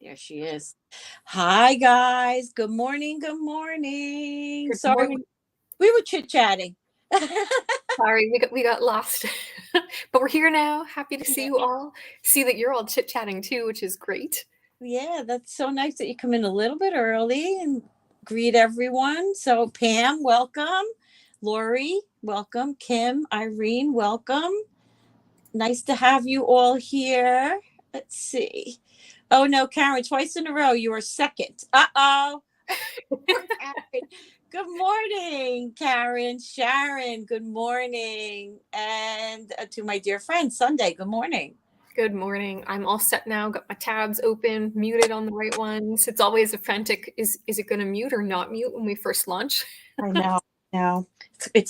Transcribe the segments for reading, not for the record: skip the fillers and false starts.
There she is. Hi, guys. Good morning. Good morning. Good Sorry, morning. we were chit-chatting. Sorry, we got lost, but we're here now. Happy to see Yeah. you all. See that you're all chit-chatting too, which is great. Yeah, that's so nice that you come in a little bit early and greet everyone. So, Pam, welcome. Lori, welcome. Kim, Irene, welcome. Nice to have you all here. Let's see. Oh, no, Karen, twice in a row, you are second. Uh-oh. Karen. Good morning, Karen. Sharon, good morning. And to my dear friend, Sunday, good morning. Good morning. I'm all set now. Got my tabs open, muted on the right ones. It's always a frantic. Is it going to mute or not mute when we first launch? I know. Now it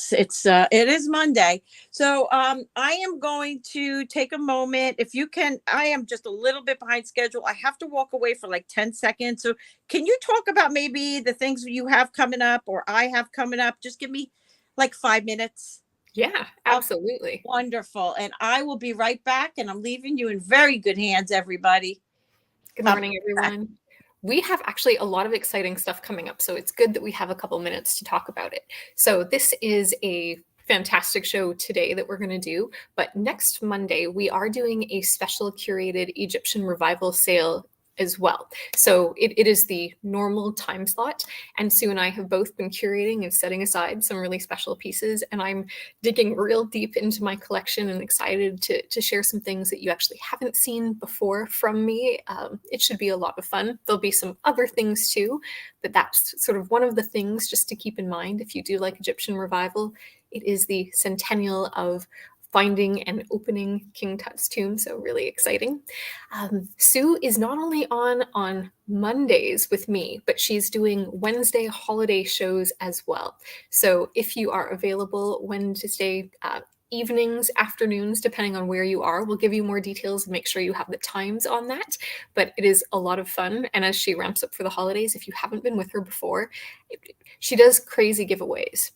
is Monday. So I am going to take a moment. If you can, I am just a little bit behind schedule. I have to walk away for like 10 seconds. So can you talk about maybe the things you have coming up or I have coming up? Just give me like 5 minutes. Yeah, absolutely. Wonderful. And I will be right back. And I'm leaving you in very good hands, everybody. Good I'll morning, be back. everyone. We have actually a lot of exciting stuff coming up, so it's good that we have a couple minutes to talk about it. So this is a fantastic show today that we're going to do, but next Monday we are doing a special curated Egyptian revival sale as well. So it is the normal time slot, and Sue and I have both been curating and setting aside some really special pieces, and I'm digging real deep into my collection and excited to share some things that you actually haven't seen before from me. It should be a lot of fun. There'll be some other things too, but that's sort of one of the things just to keep in mind if you do like Egyptian revival. It is the centennial of finding and opening King Tut's tomb, so really exciting. Sue is not only on Mondays with me, but she's doing Wednesday holiday shows as well. So if you are available Wednesday evenings, afternoons, depending on where you are, we'll give you more details and make sure you have the times on that. But it is a lot of fun. And as she ramps up for the holidays, if you haven't been with her before, she does crazy giveaways.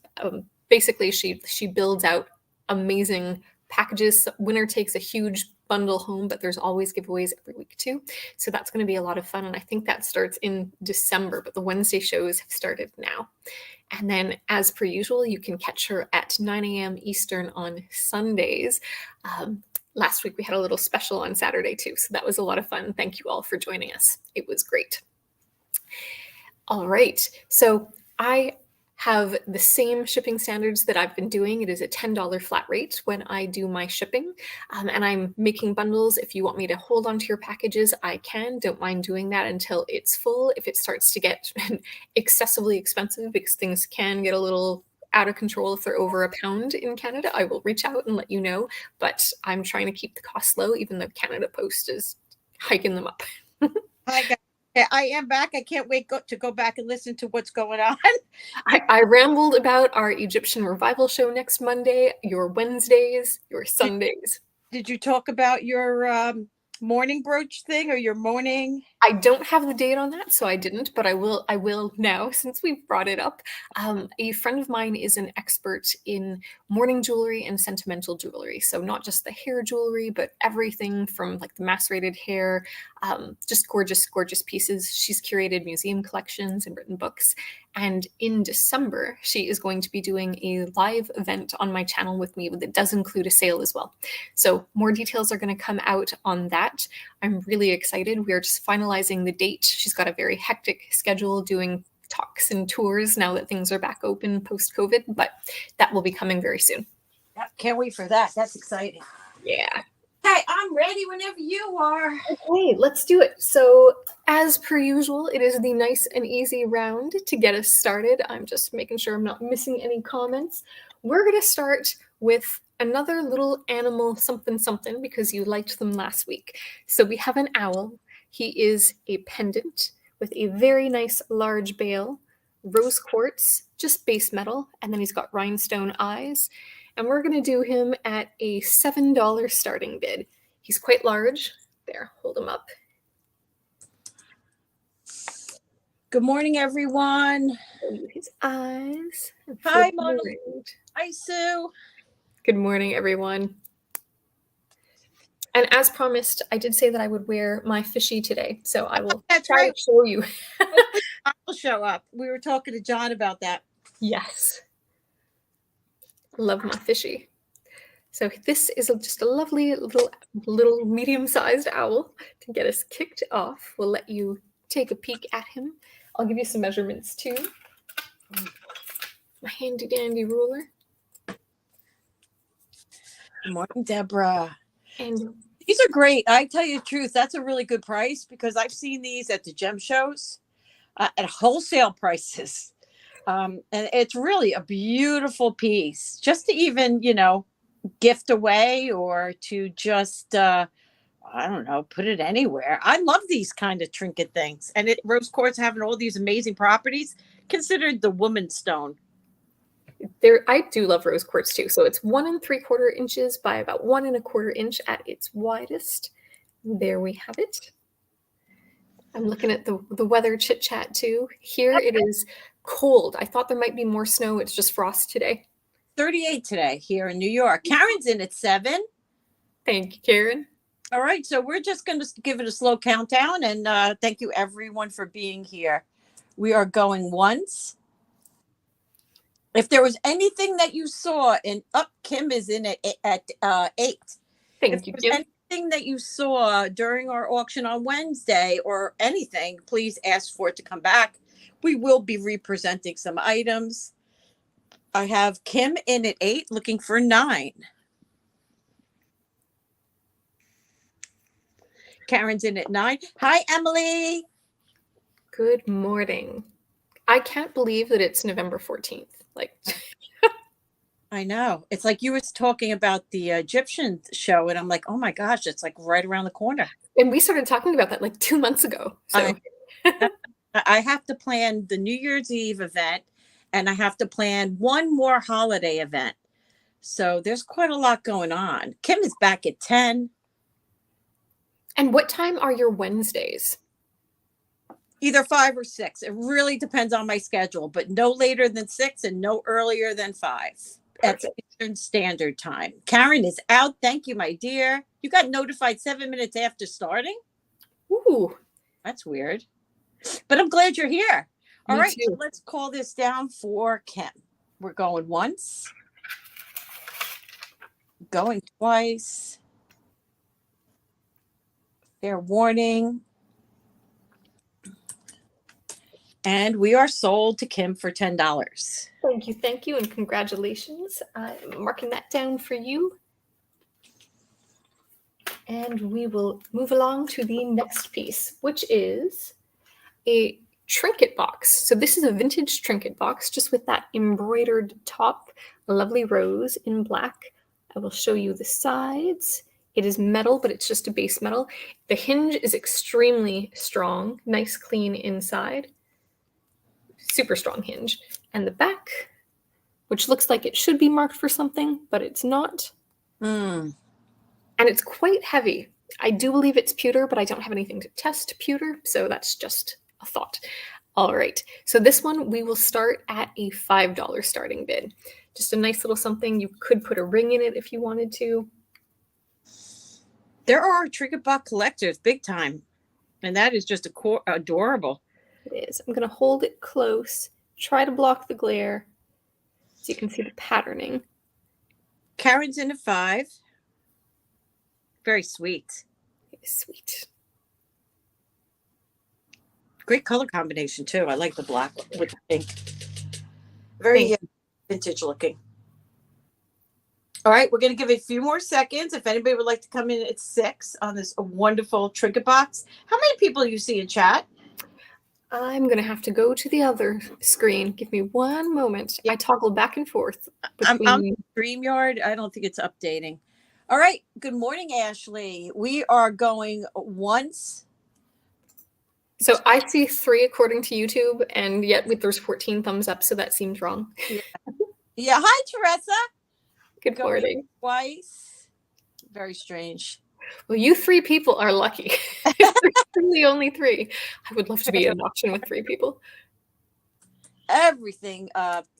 Basically, she builds out amazing packages. Winner takes a huge bundle home, but there's always giveaways every week too. So that's going to be a lot of fun. And I think that starts in December, but the Wednesday shows have started now. And then, as per usual, you can catch her at 9 a.m. Eastern on Sundays. Last week we had a little special on Saturday too, so that was a lot of fun. Thank you all for joining us. It was great. All right, so I have the same shipping standards that I've been doing. It is a $10 flat rate when I do my shipping, and I'm making bundles. If you want me to hold onto your packages, I can. Don't mind doing that until it's full. If it starts to get excessively expensive, because things can get a little out of control if they're over £1 in Canada, I will reach out and let you know. But I'm trying to keep the costs low, even though Canada Post is hiking them up. Hi, guys. I am back. I can't wait to go back and listen to what's going on. I rambled about our Egyptian revival show next Monday, your Wednesdays, your Sundays. Did you talk about your morning brooch thing or your morning? I don't have the date on that, so I didn't, but I will now since we've brought it up. A friend of mine is an expert in morning jewelry and sentimental jewelry. So not just the hair jewelry, but everything from like the macerated hair, just gorgeous, gorgeous pieces. She's curated museum collections and written books. And in December, she is going to be doing a live event on my channel with me that does include a sale as well. So more details are going to come out on that. I'm really excited. We are just finalizing the date. She's got a very hectic schedule doing talks and tours now that things are back open post-COVID, but that will be coming very soon. Can't wait for that. That's exciting. Yeah. Hey, I'm ready whenever you are. Okay, let's do it. So as per usual, it is the nice and easy round to get us started. I'm just making sure I'm not missing any comments. We're going to start with another little animal something something because you liked them last week. So we have an owl. He is a pendant with a very nice large bail, rose quartz, just base metal, and then he's got rhinestone eyes. And we're going to do him at a $7 starting bid. He's quite large. There, hold him up. Good morning, everyone. His eyes. Hi, Mona. Hi, Sue. Good morning, everyone. And as promised, I did say that I would wear my fishy today. So I will That's try right. to show you. Hopefully John will show up. We were talking to John about that. Yes. Love my fishy. So this is just a lovely little medium-sized owl to get us kicked off. We'll let you take a peek at him. I'll give you some measurements too. My handy dandy ruler. Good morning, Deborah. And these are great. I tell you the truth, that's a really good price because I've seen these at the gem shows at wholesale prices. And it's really a beautiful piece just to even, gift away or to just, I don't know, put it anywhere. I love these kind of trinket things. And rose quartz having all these amazing properties, considered the woman's stone. I do love rose quartz too. So it's 1 3/4 inches by about 1 1/4 inch at its widest. There we have it. I'm looking at the weather chit chat too. Here it is cold. I thought there might be more snow. It's just frost today. 38 today here in New York. Karen's in at 7. Thank you, Karen. All right. So we're just going to give it a slow countdown. And thank you, everyone, for being here. We are going once. If there was anything that you saw Kim is in at 8. Thank you, Kim. Anything that you saw during our auction on Wednesday or anything, please ask for it to come back. We will be representing some items. I have Kim in at 8, looking for 9. Karen's in at 9. Hi, Emily. Good morning. I can't believe that it's November 14th. I know. It's like you were talking about the Egyptian show, and I'm like, oh my gosh, it's like right around the corner. And we started talking about that like 2 months ago. So I have to plan the New Year's Eve event, and I have to plan one more holiday event. So there's quite a lot going on. Kim is back at 10. And what time are your Wednesdays? Either 5 or 6. It really depends on my schedule, but no later than 6 and no earlier than 5. That's Eastern Standard Time. Karen is out. Thank you, my dear. You got notified 7 minutes after starting? Ooh. That's weird. But I'm glad you're here. All right, so let's call this down for Kim. We're going once. Going twice. Fair warning. And we are sold to Kim for $10. Thank you, and congratulations. I'm marking that down for you. And we will move along to the next piece, which is a trinket box. So this is a vintage trinket box, just with that embroidered top, a lovely rose in black. I will show you the sides. It is metal, but it's just a base metal. The hinge is extremely strong, nice, clean inside. Super strong hinge. And the back, which looks like it should be marked for something, but it's not. And it's quite heavy. I do believe it's pewter, but I don't have anything to test pewter, so that's just a thought. All right, so this one we will start at a $5 starting bid. Just a nice little something. You could put a ring in it if you wanted to. There are trinket box collectors, big time. And that is just adorable. It is. I'm going to hold it close, try to block the glare so you can see the patterning. Karen's in at 5. Very sweet. Sweet. Great color combination, too. I like the black with the pink. Very vintage looking. All right, we're going to give it a few more seconds. If anybody would like to come in at 6 on this wonderful trinket box. How many people do you see in chat? I'm going to have to go to the other screen. Give me one moment. I toggle back and forth. I'm StreamYard. I don't think it's updating. All right. Good morning, Ashley. We are going once. So I see 3 according to YouTube, and yet there's 14 thumbs up, so that seems wrong. Yeah. Hi, Teresa. Good morning. Twice. Very strange. Well, you 3 people are lucky. Really only 3. I would love to be in an auction with 3 people. Everything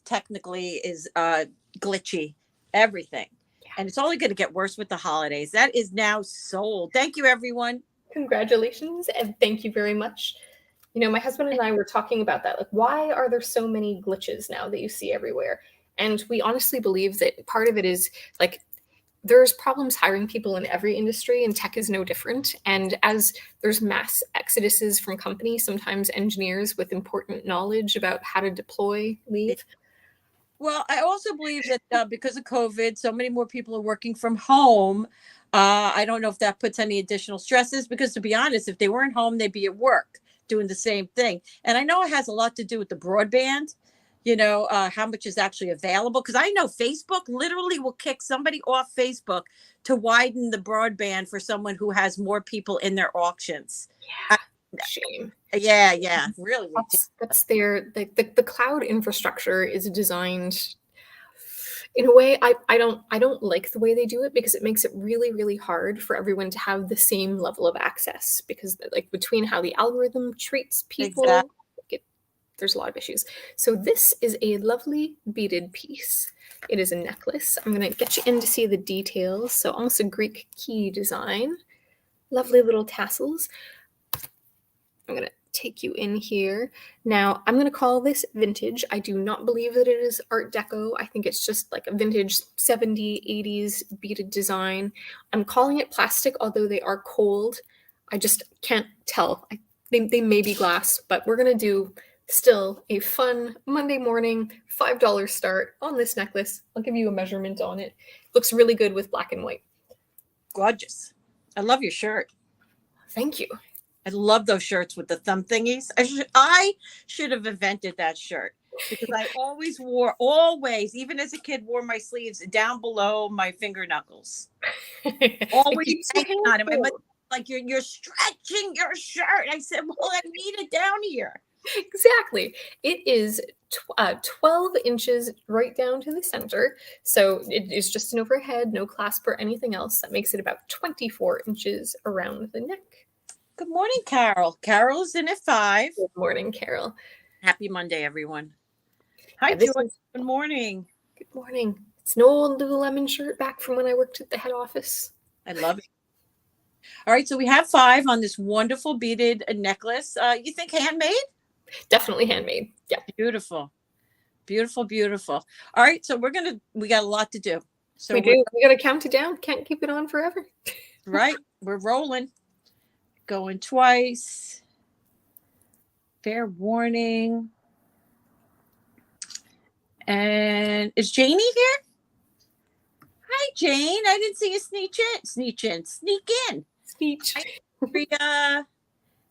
technically is glitchy. Everything. Yeah. And it's only going to get worse with the holidays. That is now sold. Thank you, everyone. Congratulations and thank you very much. You know, my husband and I were talking about that. Like, why are there so many glitches now that you see everywhere? And we honestly believe that part of it is like there's problems hiring people in every industry, and tech is no different. And as there's mass exoduses from companies, sometimes engineers with important knowledge about how to deploy leave. Well, I also believe that because of COVID, so many more people are working from home. I don't know if that puts any additional stresses because, to be honest, if they weren't home, they'd be at work doing the same thing. And I know it has a lot to do with the broadband, how much is actually available. Because I know Facebook literally will kick somebody off Facebook to widen the broadband for someone who has more people in their auctions. Yeah, shame. Yeah, really. That's their the cloud infrastructure is designed in a way. I don't like the way they do it because it makes it really, really hard for everyone to have the same level of access, because like between how the algorithm treats people, Exactly. there's a lot of issues. So this is a lovely beaded piece. It is a necklace. I'm gonna get you in to see the details. So almost a Greek key design. Lovely little tassels. I'm gonna take you in here. Now, I'm gonna call this vintage. I do not believe that it is Art Deco. I think it's just like a vintage 70s, 80s beaded design. I'm calling it plastic, although they are cold. I just can't tell. They may be glass, but we're gonna do still a fun Monday morning $5 start on this necklace. I'll give you a measurement on it. Looks really good with black and white. Gorgeous. I love your shirt. Thank you. I love those shirts with the thumb thingies. I should have invented that shirt because I always, even as a kid, wore my sleeves down below my finger knuckles. Always hanging on it. My mother, like, you're stretching your shirt. I said, well, I need it down here. Exactly. It is 12 inches right down to the center. So it is just an overhead, no clasp or anything else. That makes it about 24 inches around the neck. Good morning, Carol. Carol's in at 5. Good morning, Carol. Happy Monday, everyone. Hi, Joy. Good morning. Good morning. It's an old Lululemon shirt back from when I worked at the head office. I love it. All right, so we have 5 on this wonderful beaded necklace. You think handmade? Definitely handmade. Yeah. Beautiful. Beautiful, beautiful. All right, so we got a lot to do. So we do. We got to count it down. Can't keep it on forever. Right. We're rolling. Going twice. Fair warning. And is Janie here? Hi, Jane. I didn't see you sneak in. Hi,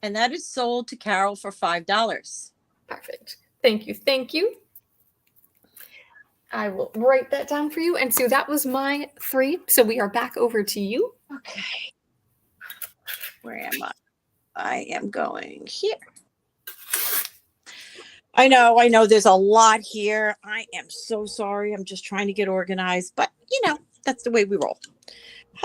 and that is sold to Carol for $5. Perfect. Thank you. Thank you. I will write that down for you. And so that was my 3. So we are back over to you. Okay. Where am I? I am going here. I know there's a lot here. I am so sorry. I'm just trying to get organized, but that's the way we roll.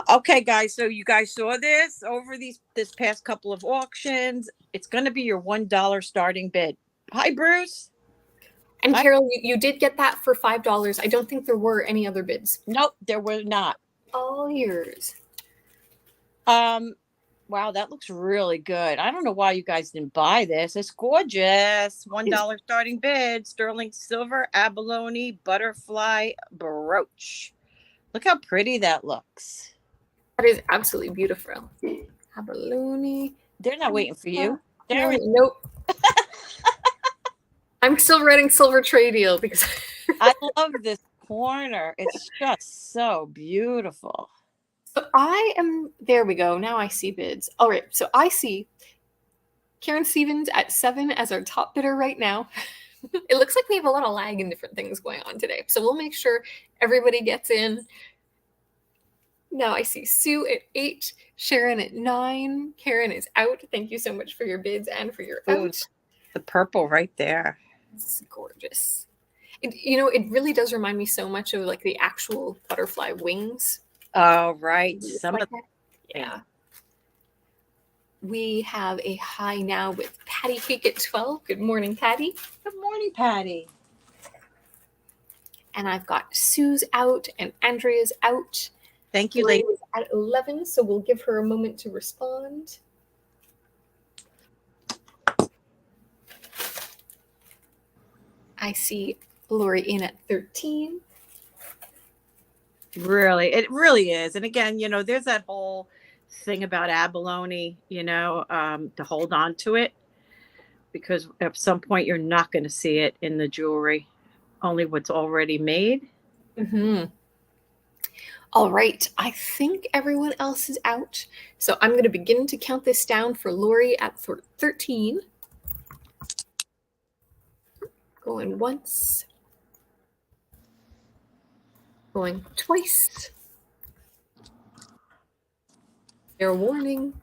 Okay, guys. So you guys saw this over this past couple of auctions. It's going to be your $1 starting bid. Hi, Bruce. And Carol, you did get that for $5. I don't think there were any other bids. Nope, there were not. All yours. Wow, that looks really good. I don't know why you guys didn't buy this. It's gorgeous. $1 starting bid. Sterling silver abalone butterfly brooch. Look how pretty that looks. That is absolutely beautiful. Abalone. They're not waiting for you. Nope. I'm still writing silver trade deal because I love this corner. It's just so beautiful. So there we go. Now I see bids. All right. So I see Karen Stevens at 7 as our top bidder right now. It looks like we have a lot of lag and different things going on today. So we'll make sure everybody gets in. Now I see Sue at 8, Sharon at 9. Karen is out. Thank you so much for your bids and for your out. The purple right there. It's gorgeous. It really does remind me so much of like the actual butterfly wings. Oh, right. Yeah. We have a high now with Patty Cake at 12. Good morning, Patty. Good morning, Patty. And I've got Sue's out and Andrea's out. Thank you, Lori ladies. was at 11, so we'll give her a moment to respond. I see Lori in at 13. Really, it really is. And again, there's that whole thing about abalone, to hold on to it, because at some point you're not going to see it in the jewelry, only what's already made. Mm-hmm. All right, I think everyone else is out. So I'm going to begin to count this down for Lori at 13. Going once. Going twice. Fair warning.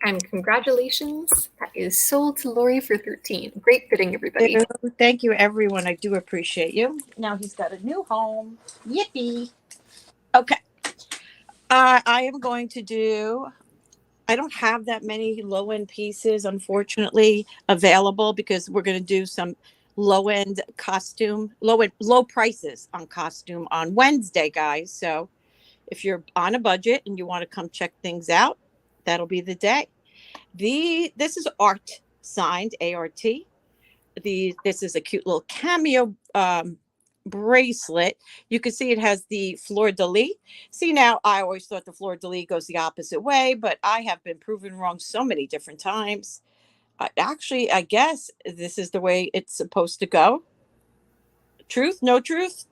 And congratulations, that is sold to Lori for 13. Great fitting, everybody. Thank you, everyone. I do appreciate you. Now he's got a new home. Yippee. Okay. I am going to do, I don't have that many low-end pieces, unfortunately, available, because we're going to do some low-end costume, low prices on costume on Wednesday, guys. So if you're on a budget and you want to come check things out, that'll be the day. This is art, signed ART. This is a cute little cameo bracelet. You can see it has the fleur-de-lis. See, now I always thought the fleur-de-lis goes the opposite way, but I have been proven wrong so many different times. Actually, I guess this is the way it's supposed to go. Truth? No truth?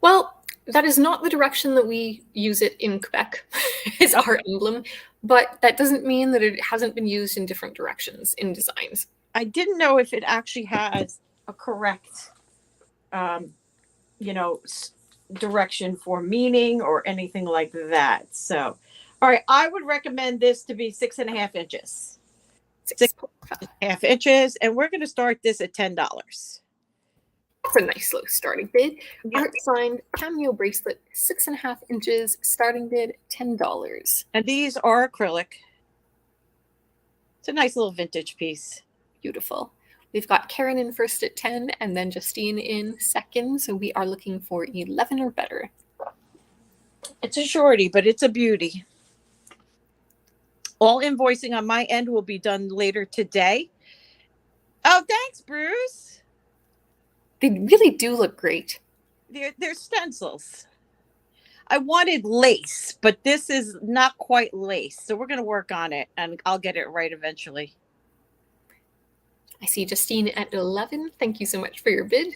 Well, that is not the direction that we use it in Quebec as our emblem, but that doesn't mean that it hasn't been used in different directions in designs. I didn't know if it actually has a correct, direction for meaning or anything like that. So, all right, I would recommend this to be 6.5 inches. 6.5 inches, and we're going to start this at $10. That's a nice low starting bid. Yep. Art signed cameo bracelet, 6.5 inches, starting bid $10. And these are acrylic. It's a nice little vintage piece. Beautiful. We've got Karen in first at 10 and then Justine in second. So we are looking for 11 or better. It's a shorty, but it's a beauty. All invoicing on my end will be done later today. Oh, thanks, Bruce. They really do look great. They're stencils. I wanted lace, but this is not quite lace. So we're going to work on it, and I'll get it right eventually. I see Justine at 11. Thank you so much for your bid.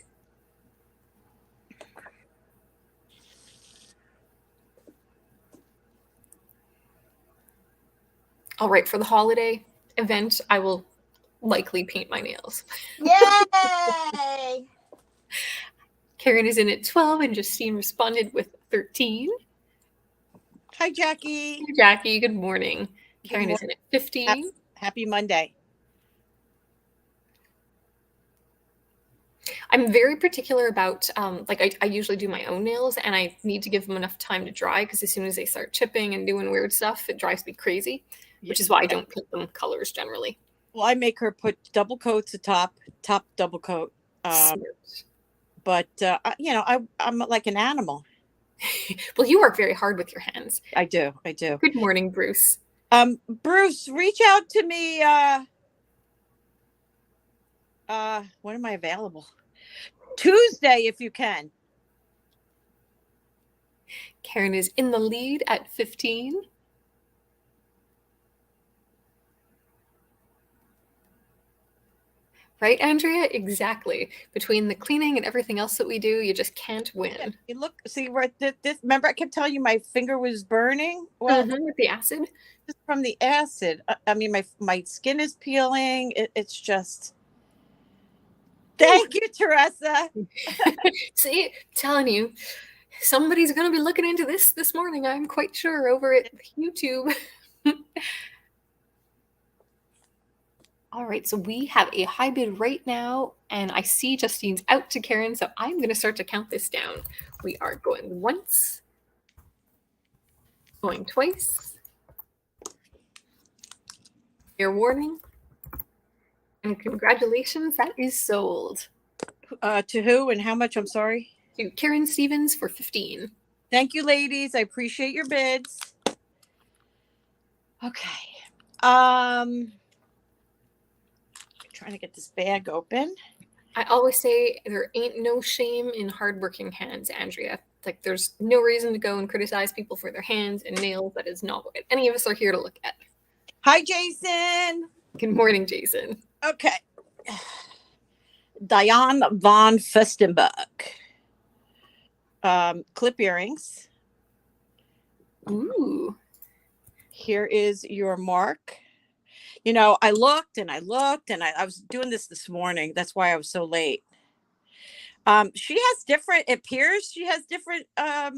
All right, for the holiday event, I will likely paint my nails. Yay! Karen is in at 12 and Justine responded with 13. Hi, Jackie. Hey, Jackie, good morning. Karen is in at 15. Happy Monday. I'm very particular about, I usually do my own nails and I need to give them enough time to dry because as soon as they start chipping and doing weird stuff, it drives me crazy, which is why I don't put them colors generally. Well, I make her put double coats top double coat. But, I'm like an animal. Well, you work very hard with your hands. I do. Good morning, Bruce. Bruce, reach out to me. When am I available? Tuesday, if you can. Karen is in the lead at 15. Right, Andrea? Exactly. Between the cleaning and everything else that we do, you just can't win. Yeah, look, see, right, this. Remember, I kept telling you my finger was burning. Well, with the acid. Just from the acid. I mean, my skin is peeling. It's just. Thank you, Teresa. See, telling you, somebody's going to be looking into this morning. I'm quite sure over at YouTube. All right, so we have a high bid right now, and I see Justine's out to Karen, so I'm going to start to count this down. We are going once, going twice. Fair warning. And congratulations, that is sold. To who and how much? I'm sorry. to Karen Stevens for 15. Thank you, ladies. I appreciate your bids. Okay. Trying to get this bag open. I always say there ain't no shame in hardworking hands, Andrea. Like, there's no reason to go and criticize people for their hands and nails. That is not what any of us are here to look at. Hi, Jason. Good morning, Jason. Okay. Diane von Furstenberg. Clip earrings. Ooh. Here is your mark. You know, I looked and I was doing this morning. That's why I was so late. She has different, it appears she has different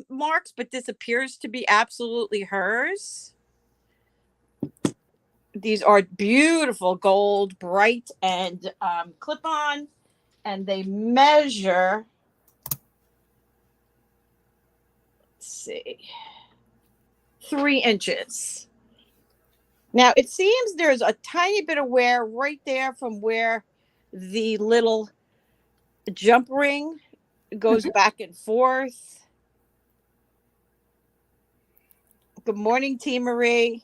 marks, but this appears to be absolutely hers. These are beautiful gold, bright, and clip-on, and they measure, let's see, 3 inches. Now, it seems there's a tiny bit of wear right there from where the little jump ring goes back and forth. Good morning, T. Marie.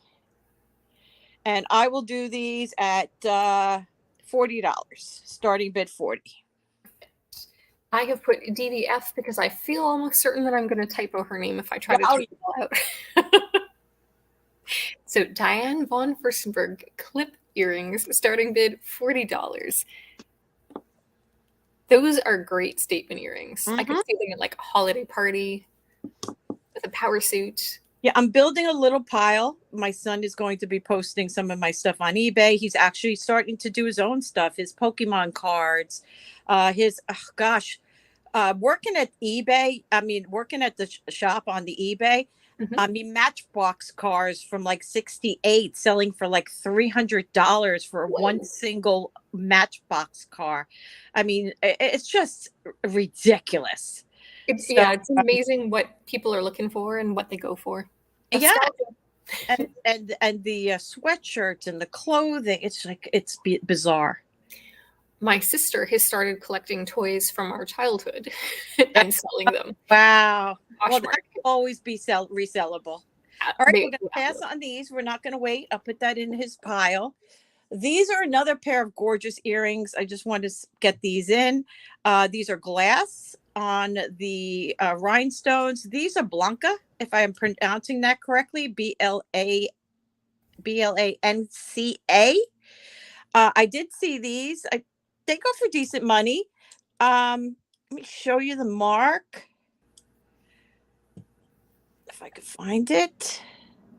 And I will do these at $40, starting bid 40. I have put DDF because I feel almost certain that I'm going to typo her name if I try to type it all out. So Diane von Furstenberg clip earrings, starting bid $40. Those are great statement earrings. I could see them at like a holiday party with a power suit. Yeah, I'm building a little pile. My son is going to be posting some of my stuff on eBay. He's actually starting to do his own stuff, his Pokemon cards, working at eBay. I mean, working at the shop on the eBay. I mean, Matchbox cars from like 68 selling for like $300 for one single Matchbox car. I mean, it's just ridiculous. It's amazing what people are looking for and what they go for. Yeah. and the sweatshirts and the clothing, it's like, it's bizarre. My sister has started collecting toys from our childhood and selling them. Wow. Well, that will always be resellable. All right, we're going to pass on these. We're not going to wait. I'll put that in his pile. These are another pair of gorgeous earrings. I just wanted to get these in. These are glass on the rhinestones. These are Blanca, if I am pronouncing that correctly. Blanca. I did see these. They go for decent money. Let me show you the mark. If I could find it.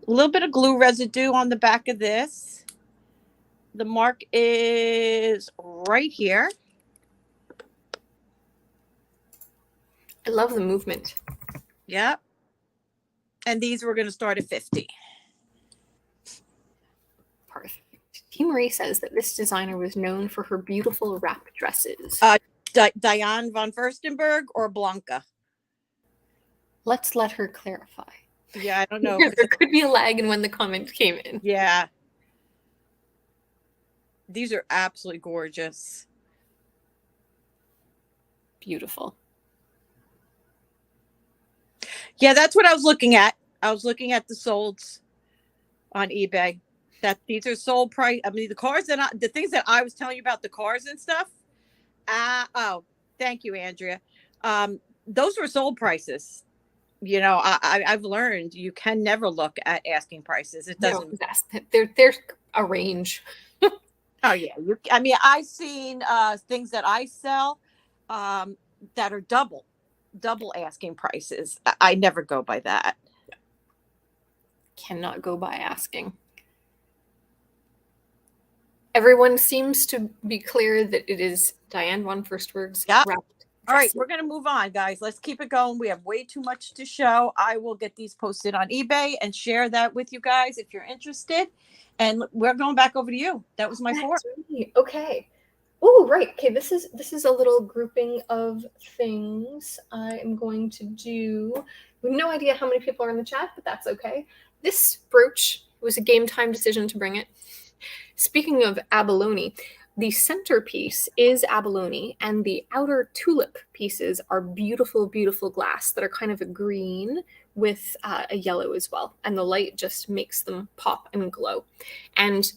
A little bit of glue residue on the back of this. The mark is right here. I love the movement. Yep. And these we're going to start at 50. Perfect. T. Marie says that this designer was known for her beautiful wrap dresses. Diane von Furstenberg or Blanca? Let's let her clarify. Yeah, I don't know. There could be a lag in when the comment came in. Yeah. These are absolutely gorgeous. Beautiful. Yeah, that's what I was looking at. I was looking at the solds on eBay. That these are sold price. I mean, the things that I was telling you about, the cars and stuff. Oh, thank you, Andrea. Those were sold prices. You know, I've learned you can never look at asking prices. It doesn't. No, there's a range. Oh yeah. I mean, I've seen things that I sell that are double asking prices. I never go by that. Cannot go by asking. Everyone seems to be clear that it is Diane von Furstenberg's wrap. All right, we're going to move on, guys. Let's keep it going. We have way too much to show. I will get these posted on eBay and share that with you guys if you're interested. And we're going back over to you. That was my 4. Right. Okay. Oh, right. Okay, this is a little grouping of things I am going to do. We have no idea how many people are in the chat, but that's okay. This brooch was a game time decision to bring it. Speaking of abalone, The centerpiece is abalone, and the outer tulip pieces are beautiful, beautiful glass that are kind of a green with a yellow as well. And the light just makes them pop and glow. And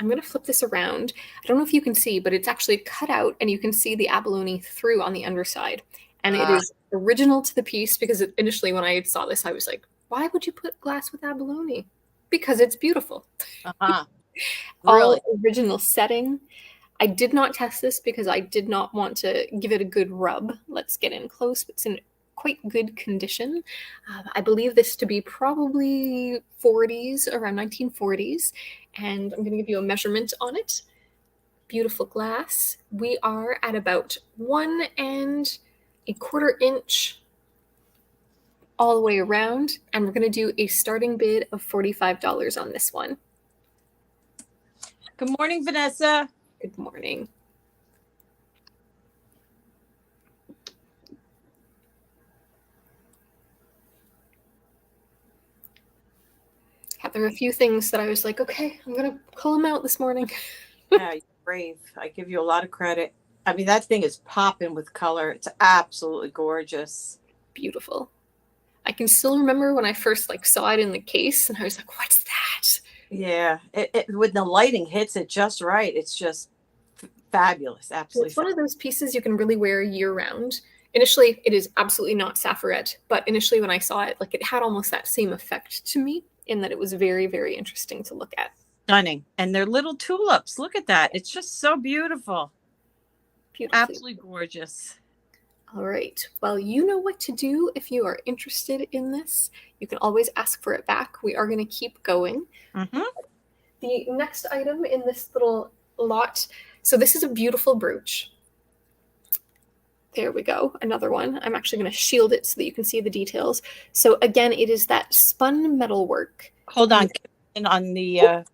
I'm going to flip this around. I don't know if you can see, but it's actually cut out, and you can see the abalone through on the underside. And it is original to the piece, because initially when I saw this, I was like, why would you put glass with abalone? Because it's beautiful. Uh-huh. All Really? original setting. I did not test this because I did not want to give it a good rub. Let's get in close. It's in quite good condition. I believe this to be probably 40s, around 1940s. And I'm going to give you a measurement on it. Beautiful glass. We are at about 1¼ inch all the way around. And we're going to do a starting bid of $45 on this one. Good morning, Vanessa. Good morning. Yeah, there are a few things that I was like, okay, I'm going to call them out this morning. Yeah, you're brave. I give you a lot of credit. I mean, that thing is popping with color. It's absolutely gorgeous. Beautiful. I can still remember when I first saw it in the case, and I was like, what's that? Yeah, when the lighting hits it just right, it's just fabulous. Absolutely. It's one of those pieces you can really wear year round. Initially, it is absolutely not saffronette, but initially when I saw it, it had almost that same effect to me, in that it was very, very interesting to look at. Stunning. And they're little tulips. Look at that. It's just so beautiful. Absolutely gorgeous. All right. Well, you know what to do if you are interested in this. You can always ask for it back. We are going to keep going. Mm-hmm. The next item in this little lot. So this is a beautiful brooch. There we go. Another one. I'm actually going to shield it so that you can see the details. So again, it is that spun metal work. Hold on. On the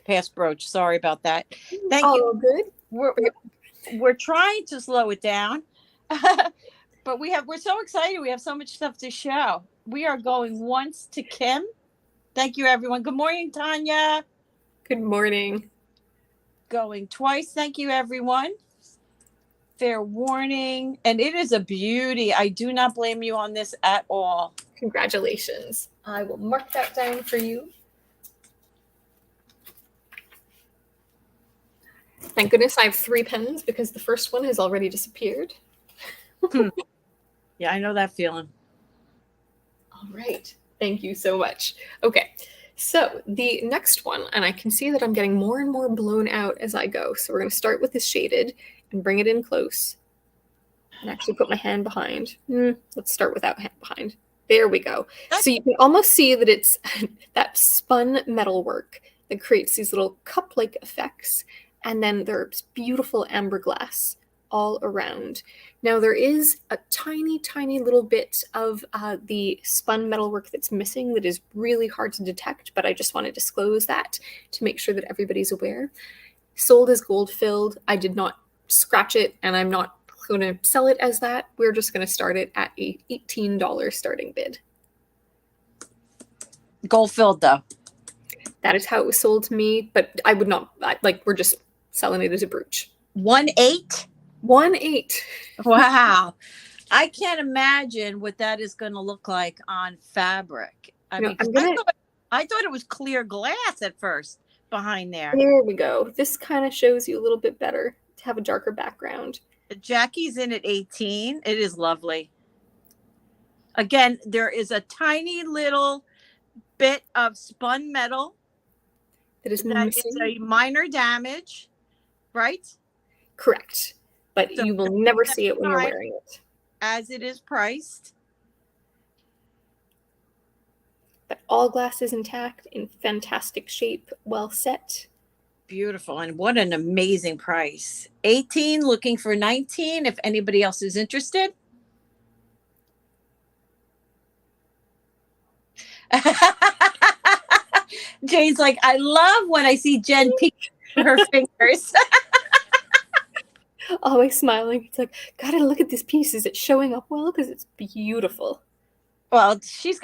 past brooch. Sorry about that. Thank you. Good. We're trying to slow it down. But we're so excited. We have so much stuff to show. We are going once to Kim. Thank you, everyone. Good morning, Tanya. Good morning. Going twice. Thank you, everyone. Fair warning. And it is a beauty. I do not blame you on this at all. Congratulations. I will mark that down for you. Thank goodness I have 3 pens, because the first one has already disappeared. Yeah, I know that feeling. All right. Thank you so much. Okay. So the next one, and I can see that I'm getting more and more blown out as I go. So we're going to start with this shaded and bring it in close. And actually put my hand behind. Let's start without hand behind. There we go. So you can almost see that it's that spun metal work that creates these little cup-like effects. And then there's beautiful amber glass all around. Now there is a tiny, tiny little bit of the spun metalwork that's missing that is really hard to detect, but I just want to disclose that to make sure that everybody's aware. Sold as gold filled. I did not scratch it, and I'm not going to sell it as that. We're just going to start it at a $18 starting bid. Gold filled, though. That is how it was sold to me, but I would not, we're just selling it as a brooch. 1/8? 1/8. Wow. I can't imagine what that is going to look like on fabric. I thought it was clear glass at first behind there. There we go. This kind of shows you a little bit better to have a darker background. Jackie's in at 18. It is lovely. Again, there is a tiny little bit of spun metal that is a minor damage, right? Correct. But so you will never see it when you're wearing it. As it is priced. But all glass is intact, in fantastic shape, well set. Beautiful. And what an amazing price. 18, looking for 19, if anybody else is interested. Jane's like, I love when I see Jen peek her fingers. Always smiling. It's like, gotta look at this piece. Is it showing up well? Because it's beautiful. Well, she's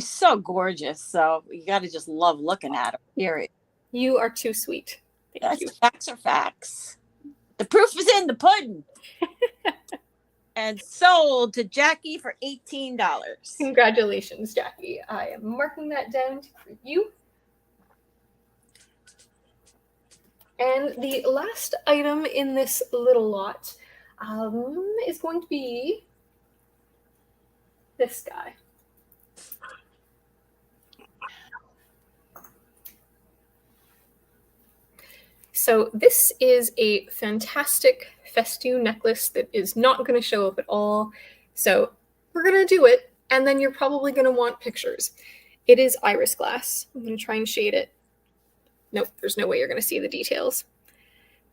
so gorgeous. So you got to just love looking at her. Period. You are too sweet. Thank you. Facts are facts. The proof is in the pudding. And sold to Jackie for $18. Congratulations, Jackie. I am marking that down for you. And the last item in this little lot is going to be this guy. So this is a fantastic festoon necklace that is not going to show up at all. So we're going to do it, and then you're probably going to want pictures. It is iris glass. I'm going to try and shade it. Nope, there's no way you're going to see the details.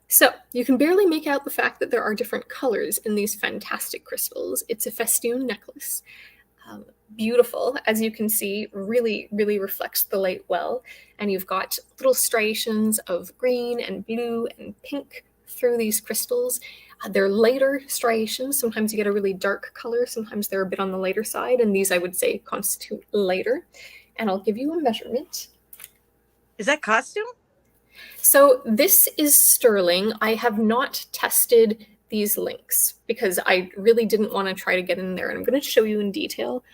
So you can barely make out the fact that there are different colors in these fantastic crystals. It's a festoon necklace. Beautiful, as you can see, really, really reflects the light well. And you've got little striations of green and blue and pink through these crystals. They're lighter striations. Sometimes you get a really dark color. Sometimes they're a bit on the lighter side. And these, I would say, constitute lighter. And I'll give you a measurement. Is that costume? So this is sterling. I have not tested these links because I really didn't want to try to get in there. And I'm going to show you in detail.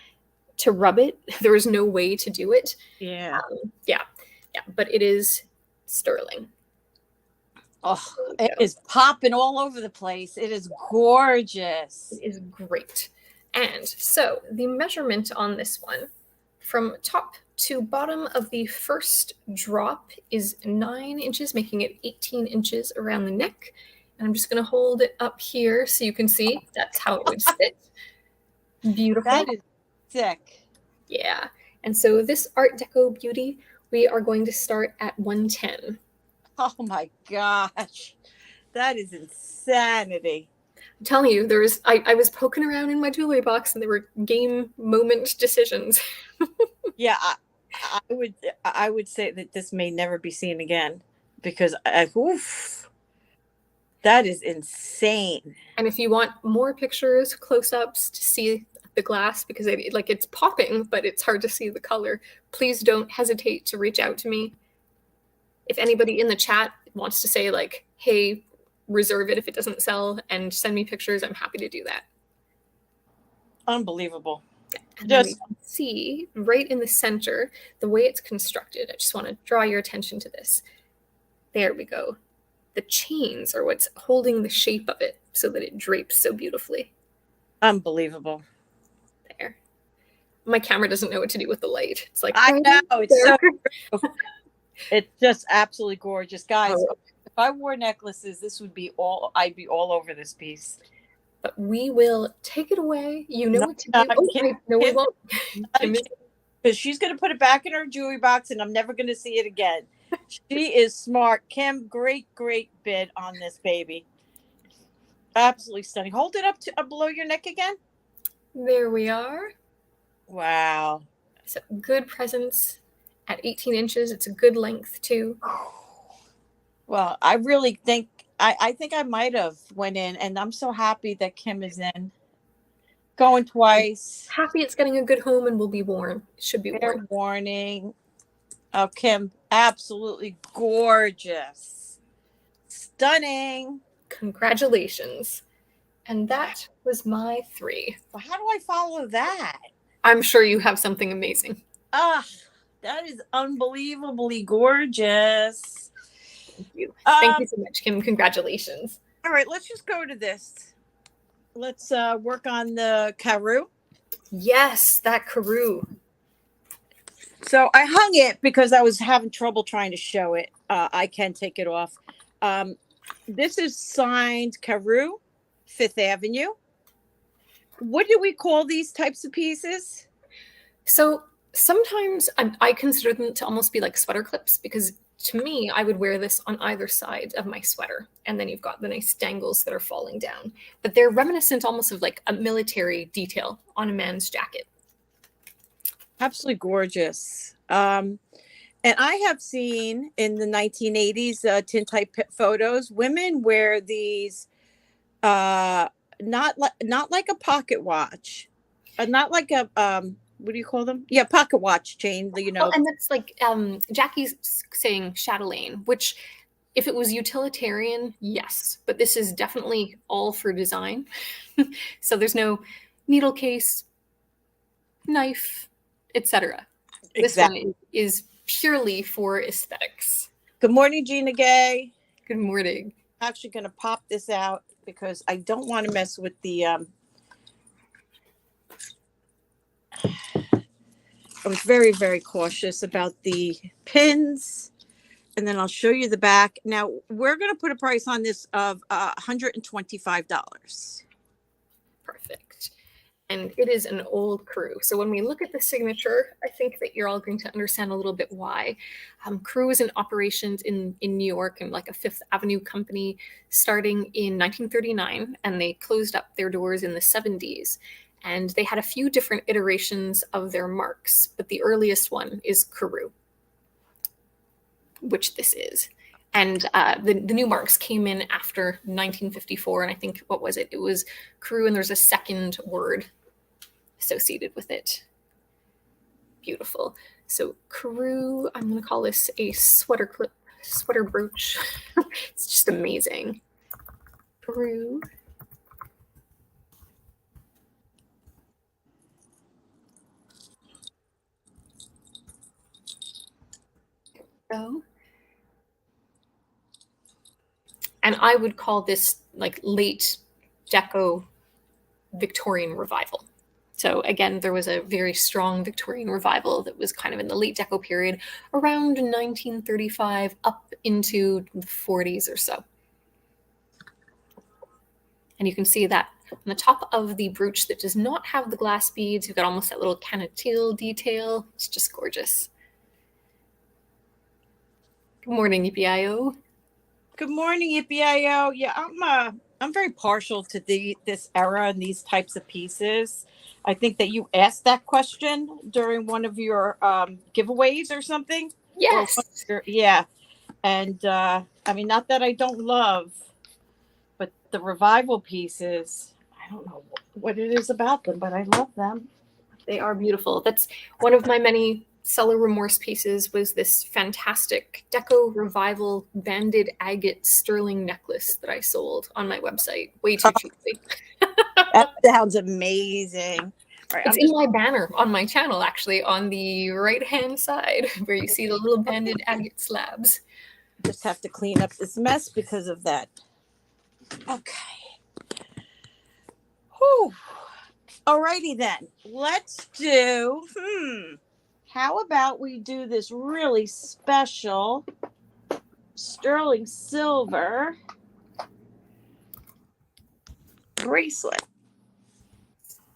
To rub it, there was no way to do it. Yeah. Yeah. But it is sterling. Oh, it is popping all over the place. It is gorgeous. It is great. And so the measurement on this one, from top to bottom of the first drop, is 9 inches, making it 18 inches around the neck. And I'm just going to hold it up here so you can see that's how it would sit. Beautiful. That is sick. Yeah. And so this Art Deco beauty, we are going to start at 110. Oh my gosh. That is insanity. I'm telling you, I was poking around in my jewelry box and there were game moment decisions. Yeah, I would say that this may never be seen again because oof, that is insane. And if you want more pictures, close-ups to see the glass, because it's popping, but it's hard to see the color, please don't hesitate to reach out to me. If anybody in the chat wants to say like, hey, reserve it if it doesn't sell and send me pictures, I'm happy to do that. Unbelievable. And then you can see right in the center, the way it's constructed. I just want to draw your attention to this. There we go. The chains are what's holding the shape of it so that it drapes so beautifully. Unbelievable. There. My camera doesn't know what to do with the light. It's like, I know. It's so it's just absolutely gorgeous. Guys, if I wore necklaces, this would be I'd be all over this piece. But we will take it away. You know what to do. No, we won't. Because she's going to put it back in her jewelry box and I'm never going to see it again. She is smart. Kim, great bid on this baby. Absolutely stunning. Hold it up to below your neck again. There we are. Wow. So good presence at 18 inches. It's a good length too. Well, I really think I think I might have went in, and I'm so happy that Kim is in. Going twice. Happy it's getting a good home and will be worn. It should be worn. Warning. Oh, Kim, absolutely gorgeous. Stunning. Congratulations. And that was my 3. Well, how do I follow that? I'm sure you have something amazing. That is unbelievably gorgeous. Thank you. Thank you so much, Kim. Congratulations. All right, let's just go to this. Let's work on the Karoo. Yes, that Karoo. So I hung it because I was having trouble trying to show it. I can take it off. This is signed Karoo, 5th Avenue. What do we call these types of pieces? So sometimes I consider them to almost be like sweater clips, because to me, I would wear this on either side of my sweater. And then you've got the nice dangles that are falling down. But they're reminiscent almost of like a military detail on a man's jacket. Absolutely gorgeous. And I have seen in the 1980s tintype photos, women wear these, not like a pocket watch, not like a what do you call them? Yeah, pocket watch chain. You know, and that's like Jackie's saying chatelaine, which If it was utilitarian, yes, but this is definitely all for design. So there's no needle case, knife, etc. This one is purely for aesthetics. Good morning, Gina Gay. Good morning. I'm actually going to pop this out because I don't want to mess with the I was very, very cautious about the pins. And then I'll show you the back. Now, we're going to put a price on this of $125. Perfect. And it is an old Crew. So when we look at the signature, I think that you're all going to understand a little bit why. Crew is in operations in New York and like a Fifth Avenue company starting in 1939, and they closed up their doors in the 70s. And they had a few different iterations of their marks, but the earliest one is Crew, which this is. And the new marks came in after 1954. And I think, what was it? It was Crew, and there's a second word associated with it. Beautiful. So Crew, I'm going to call this a sweater brooch. It's just amazing. Crew. Go. And I would call this like late Deco Victorian revival. So again, there was a very strong Victorian revival that was kind of in the late Deco period around 1935 up into the 40s or so. And you can see that on the top of the brooch that does not have the glass beads, you've got almost that little canotille detail. It's just gorgeous. Good morning, Yippee-I-O. Good morning, Yippee-I-O. Yeah, I'm very partial to this era and these types of pieces. I think that you asked that question during one of your giveaways or something. Yes. Yeah. And I mean, not that I don't love, but the revival pieces, I don't know what it is about them, but I love them. They are beautiful. That's one of my many seller remorse pieces, was this fantastic Deco Revival banded agate sterling necklace that I sold on my website way too cheaply. That sounds amazing. Right, it's in my banner on my channel, actually, on the right-hand side where you see the little banded agate slabs. Just have to clean up this mess because of that. Okay. Whew. Alrighty then. Let's do, how about we do this really special sterling silver bracelet?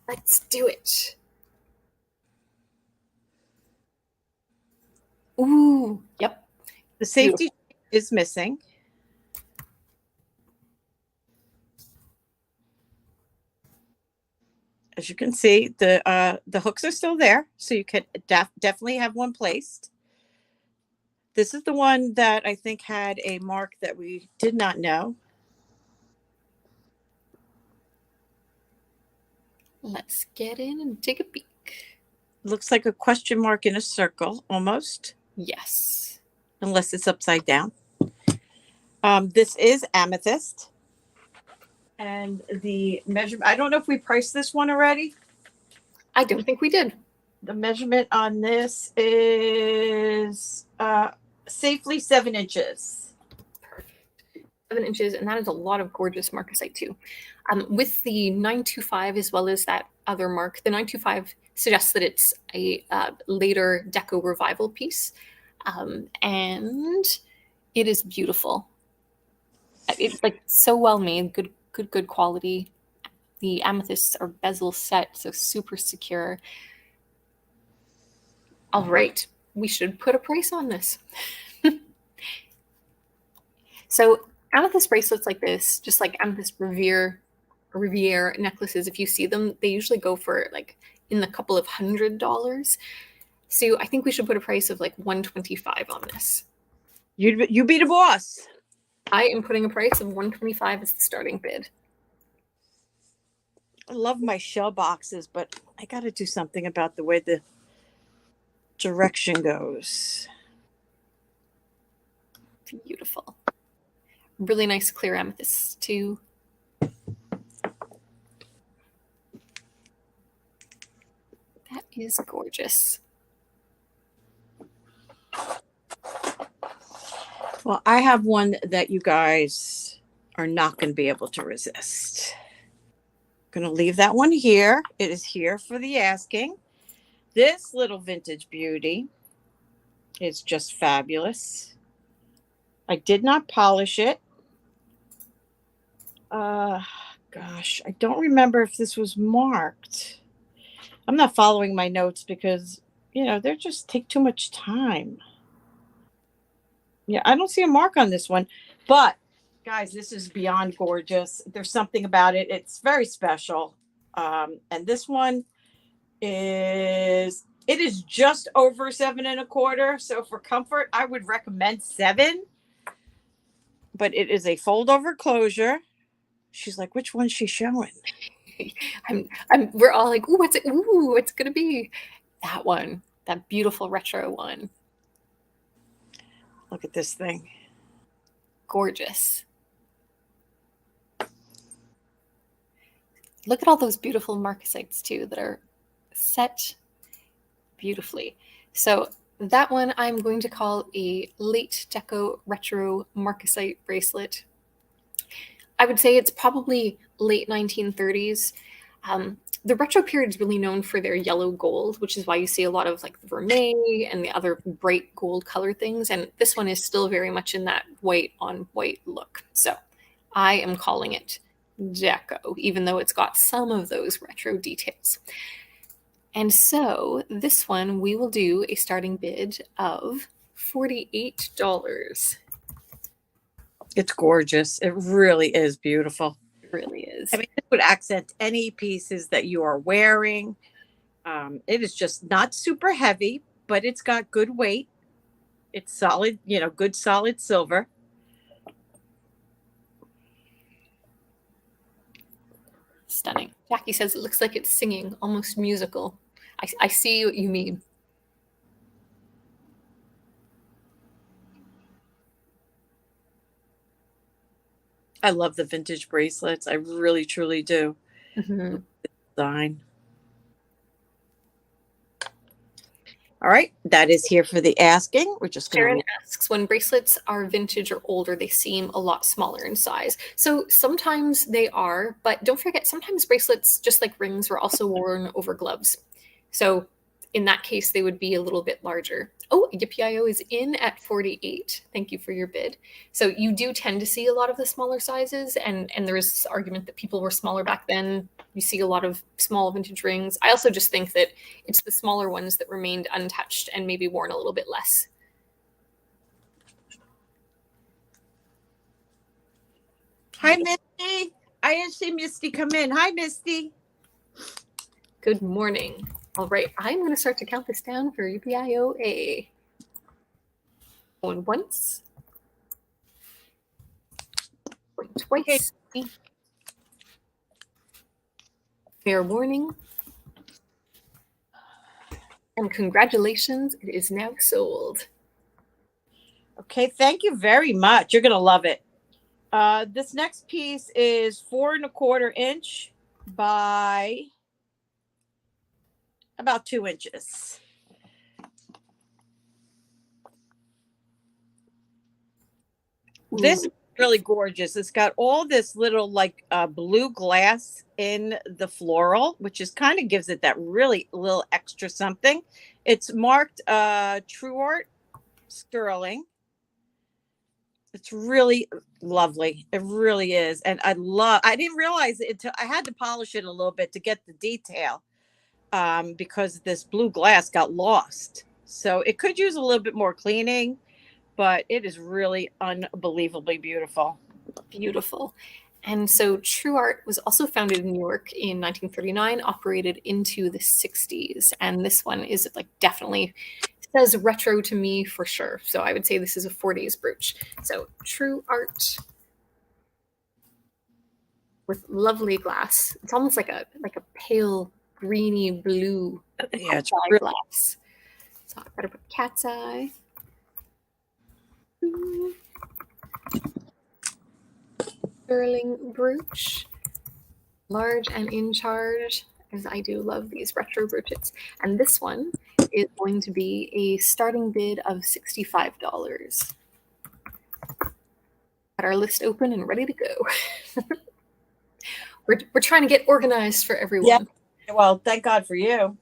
Let's do it. Ooh, yep. The safety is missing. As you can see, the hooks are still there, so you could definitely have one placed. This is the one that I think had a mark that we did not know. Let's get in and take a peek. Looks like a question mark in a circle, almost. Yes. Unless it's upside down. This is amethyst. And the measurement, I don't know if we priced this one already. I don't think we did. The measurement on this is safely 7 inches. Perfect. 7 inches, and that is a lot of gorgeous marcasite too. With the 925 as well as that other mark, the 925 suggests that it's a later Deco Revival piece, and it is beautiful. It's like so well made, good quality. The amethysts are bezel set, so super secure. All right, we should put a price on this. So amethyst bracelets like this, just like amethyst Riviere necklaces, if you see them, they usually go for like in the couple of $100s. So I think we should put a price of like $125 on this. You be the boss. I am putting a price of $125 as the starting bid. I love my shell boxes, but I got to do something about the way the direction goes. Beautiful. Really nice clear amethyst too. That is gorgeous. Well, I have one that you guys are not going to be able to resist. Going to leave that one here. It is here for the asking. This little vintage beauty is just fabulous. I did not polish it. Gosh, I don't remember if this was marked. I'm not following my notes because, they just take too much time. Yeah, I don't see a mark on this one, but guys, this is beyond gorgeous. There's something about it. It's very special. And this one it is just over 7.25. So for comfort, I would recommend 7, but it is a fold over closure. She's like, which one's she showing? We're all like, ooh, what's gonna be that one, that beautiful retro one. Look at this thing. Gorgeous. Look at all those beautiful marcasites too that are set beautifully. So that one I'm going to call a late deco retro marcasite bracelet. I would say it's probably late 1930s. The retro period is really known for their yellow gold, which is why you see a lot of like the vermeil and the other bright gold color things. And this one is still very much in that white on white look. So I am calling it deco, even though it's got some of those retro details. And so this one, we will do a starting bid of $48. It's gorgeous. It really is beautiful. It really is. I mean, it would accent any pieces that you are wearing. It is just not super heavy, but it's got good weight. It's solid, good solid silver. Stunning. Jackie says it looks like it's singing, almost musical. I see what you mean. I love the vintage bracelets. I really, truly do. Mm-hmm. Design. All right, that is here for the asking. We're just Sharon asks, when bracelets are vintage or older, they seem a lot smaller in size. So sometimes they are, but don't forget, sometimes bracelets, just like rings, were also worn over gloves. So in that case, they would be a little bit larger. Oh, Yippee is in at 48. Thank you for your bid. So you do tend to see a lot of the smaller sizes, and there is this argument that people were smaller back then. You see a lot of small vintage rings. I also just think that it's the smaller ones that remained untouched and maybe worn a little bit less. Hi, Misty. I didn't see Misty come in. Hi, Misty. Good morning. All right, I'm going to start to count this down for UPIOA. Going once. Going twice. Okay. Fair warning. And congratulations, it is now sold. Okay, thank you very much. You're going to love it. This next piece is 4.25 inch by about 2 inches. Ooh. This is really gorgeous. It's got all this little like blue glass in the floral, which is kind of gives it that really little extra something. It's marked True Art Sterling. It's really lovely. It really is. And I didn't realize it until I had to polish it a little bit to get the detail because this blue glass got lost. So it could use a little bit more cleaning, but it is really unbelievably beautiful. Beautiful. And so True Art was also founded in New York in 1939, operated into the 60s. And this one is like definitely says retro to me for sure. So I would say this is a 40s brooch. So True Art with lovely glass. It's almost like a pale greeny blue it's really glass. So I've got to put cat's eye. sterling brooch, large and in charge, as I do love these retro brooches. And this one is going to be a starting bid of $65. Got our list open and ready to go. We're trying to get organized for everyone. Yeah. Well, thank God for you.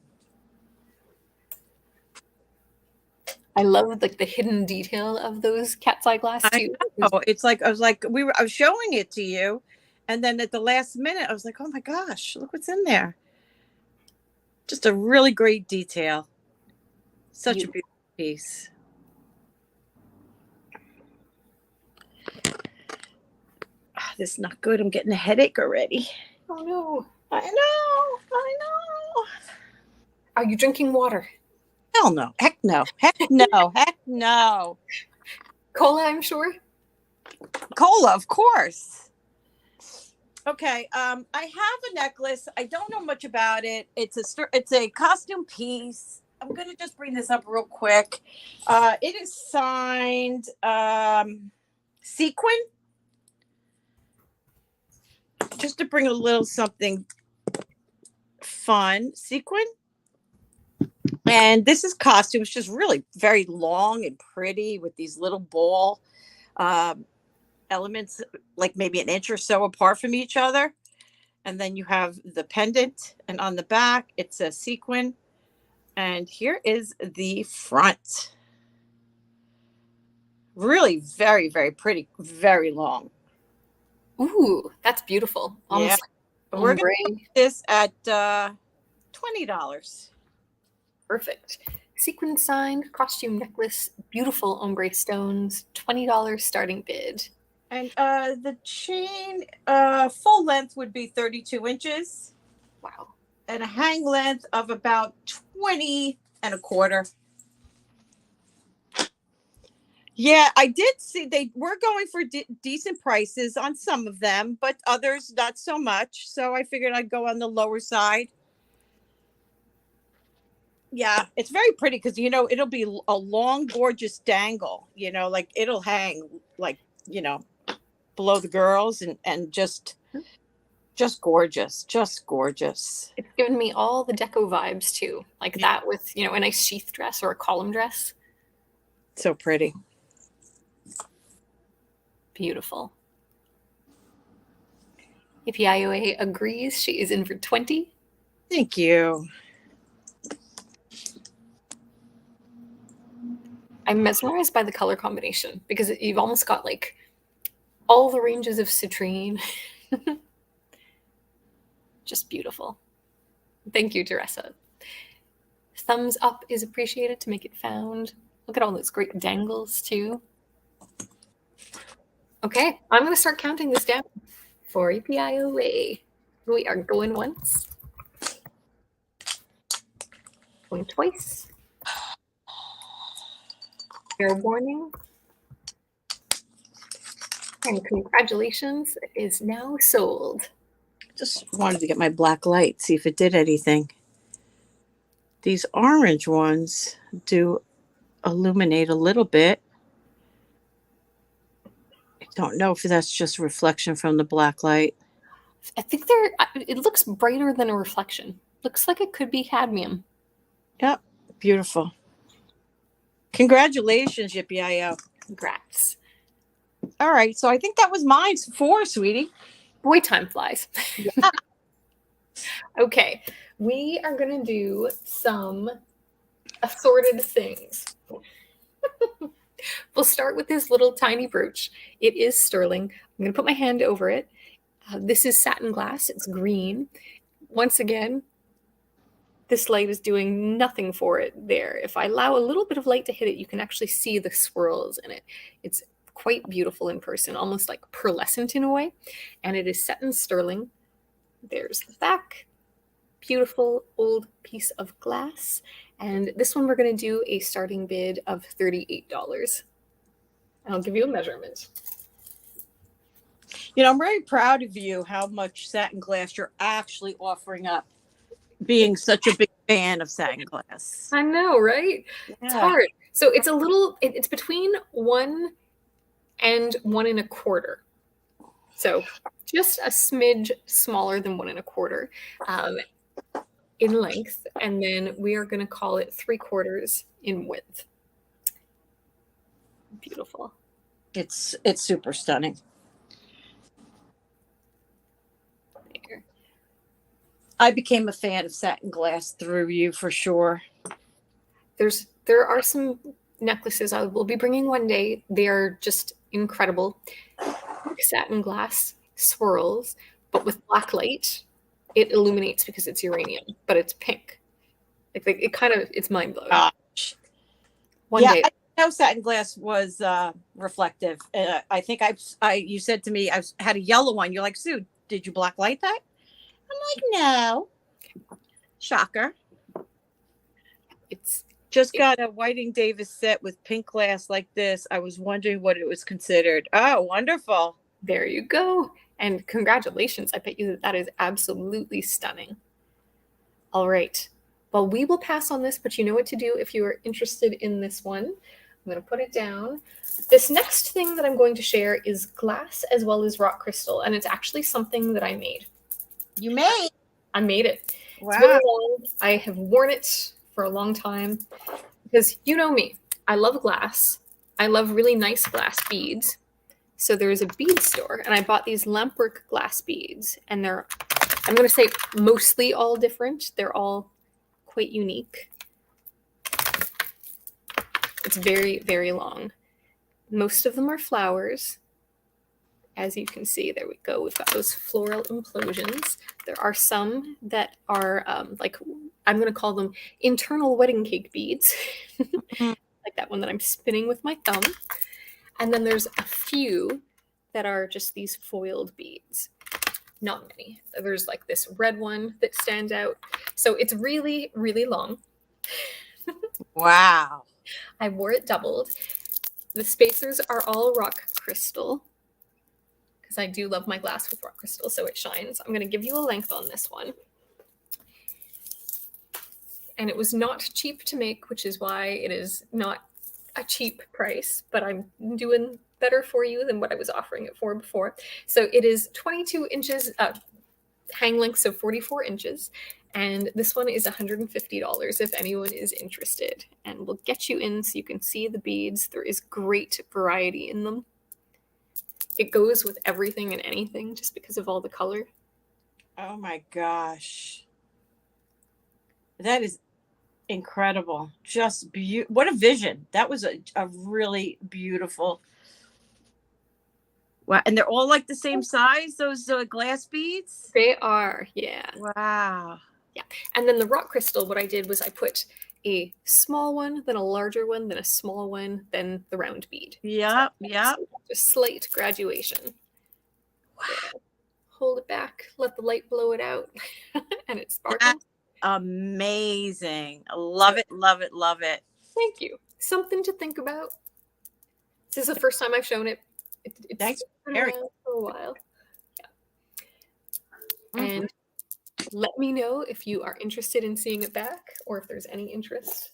I love like the hidden detail of those cat's eye glass too. Oh, it's like I was showing it to you, and then at the last minute I was like, oh my gosh, look what's in there. Just a really great detail. Such a beautiful piece. This is not good. I'm getting a headache already. Oh no. I know. Are you drinking water? Hell no. Heck no. Heck no. Heck no. Cola, I'm sure. Cola, of course. Okay. I have a necklace. I don't know much about it. It's a costume piece. I'm gonna just bring this up real quick. It is signed Sequin. Just to bring a little something fun. Sequin. And this is costume. It's just really very long and pretty with these little ball elements, like maybe an inch or so apart from each other. And then you have the pendant, and on the back it's a sequin. And here is the front. Really very, very pretty, very long. Ooh, that's beautiful. Almost yeah. We're going to put this at $20. Perfect. Sequin signed, costume necklace, beautiful ombre stones, $20 starting bid. And the chain full length would be 32 inches. Wow. And a hang length of about 20 1/4. Yeah, I did see they were going for decent prices on some of them, but others not so much. So I figured I'd go on the lower side. Yeah, it's very pretty because, it'll be a long, gorgeous dangle, like it'll hang like, below the girls and just gorgeous, just gorgeous. It's given me all the deco vibes too, like that with, a nice sheath dress or a column dress. So pretty. Beautiful. APIOA agrees. She is in for 20. Thank you. I'm mesmerized by the color combination because you've almost got like all the ranges of citrine. Just beautiful. Thank you, Teresa. Thumbs up is appreciated to make it found. Look at all those great dangles too. Okay, I'm going to start counting this down for APIOA. We are going once, going twice. Fair warning. And congratulations, it is now sold. Just wanted to get my black light, see if it did anything. These orange ones do illuminate a little bit. I don't know if that's just reflection from the black light. I think it looks brighter than a reflection. Looks like it could be cadmium. Yep, beautiful. Congratulations, Yippee-I-O. Congrats. All right, so I think that was mine. 4, sweetie. Boy, time flies. Yeah. Okay, we are going to do some assorted things. We'll start with this little tiny brooch. It is sterling. I'm going to put my hand over it. This is satin glass. It's green. Once again, this light is doing nothing for it there. If I allow a little bit of light to hit it, you can actually see the swirls in it. It's quite beautiful in person, almost like pearlescent in a way. And it is set in sterling. There's the back. Beautiful old piece of glass. And this one we're going to do a starting bid of $38. I'll give you a measurement. I'm very proud of you how much satin glass you're actually offering up, being such a big fan of satin glass. I know, right? Yeah. It's hard. So it's a little, it's between 1 and 1 1/4. So just a smidge smaller than 1 1/4 in length. And then we are going to call it 3/4 in width. Beautiful. It's super stunning. There. I became a fan of satin glass through you for sure. There are some necklaces I will be bringing one day. They are just incredible. Satin glass swirls, but with black light. It illuminates because it's uranium, but it's pink. Like it kind of, it's mind blowing. Gosh. One day. I know satin glass was reflective. I think you said to me I had a yellow one. You're like, Sue, did you black light that? I'm like, no. Shocker. It's just got a Whiting Davis set with pink glass like this. I was wondering what it was considered. Oh, wonderful. There you go. And congratulations. I bet you that is absolutely stunning. All right. Well, we will pass on this, but you know what to do if you are interested in this one. I'm going to put it down. This next thing that I'm going to share is glass as well as rock crystal, and it's actually something that I made. You made? I made it. Wow. It's really long. I have worn it for a long time because you know me. I love glass. I love really nice glass beads. So there's a bead store, and I bought these lampwork glass beads, and they're, I'm going to say, mostly all different. They're all quite unique. It's very, very long. Most of them are flowers. As you can see, there we go. We've got those floral implosions. There are some that are like, I'm going to call them internal wedding cake beads, like that one that I'm spinning with my thumb. And then there's a few that are just these foiled beads. Not many. There's like this red one that stands out. So it's really, really long. Wow. I wore it doubled. The spacers are all rock crystal because I do love my glass with rock crystal, so it shines. I'm going to give you a length on this one. And it was not cheap to make, which is why it is not a cheap price, but I'm doing better for you than what I was offering it for before. So it is 22 inches, hang length, so 44 inches. And this one is $150 if anyone is interested. And we'll get you in so you can see the beads. There is great variety in them. It goes with everything and anything just because of all the color. Oh my gosh. That is incredible. Just beautiful. What a vision. That was a really beautiful. Wow. And they're all like the same size, those glass beads? They are, yeah. Wow. Yeah. And then the rock crystal, what I did was I put a small one, then a larger one, then a small one, then the round bead. Yeah, so yeah. Just slight graduation. Wow. There. Hold it back, let the light blow it out, and it sparkles. Amazing. Love it, love it, love it. Thank you. Something to think about. This is the first time I've shown it. It's been around for a while. Yeah. Mm-hmm. And let me know if you are interested in seeing it back or if there's any interest.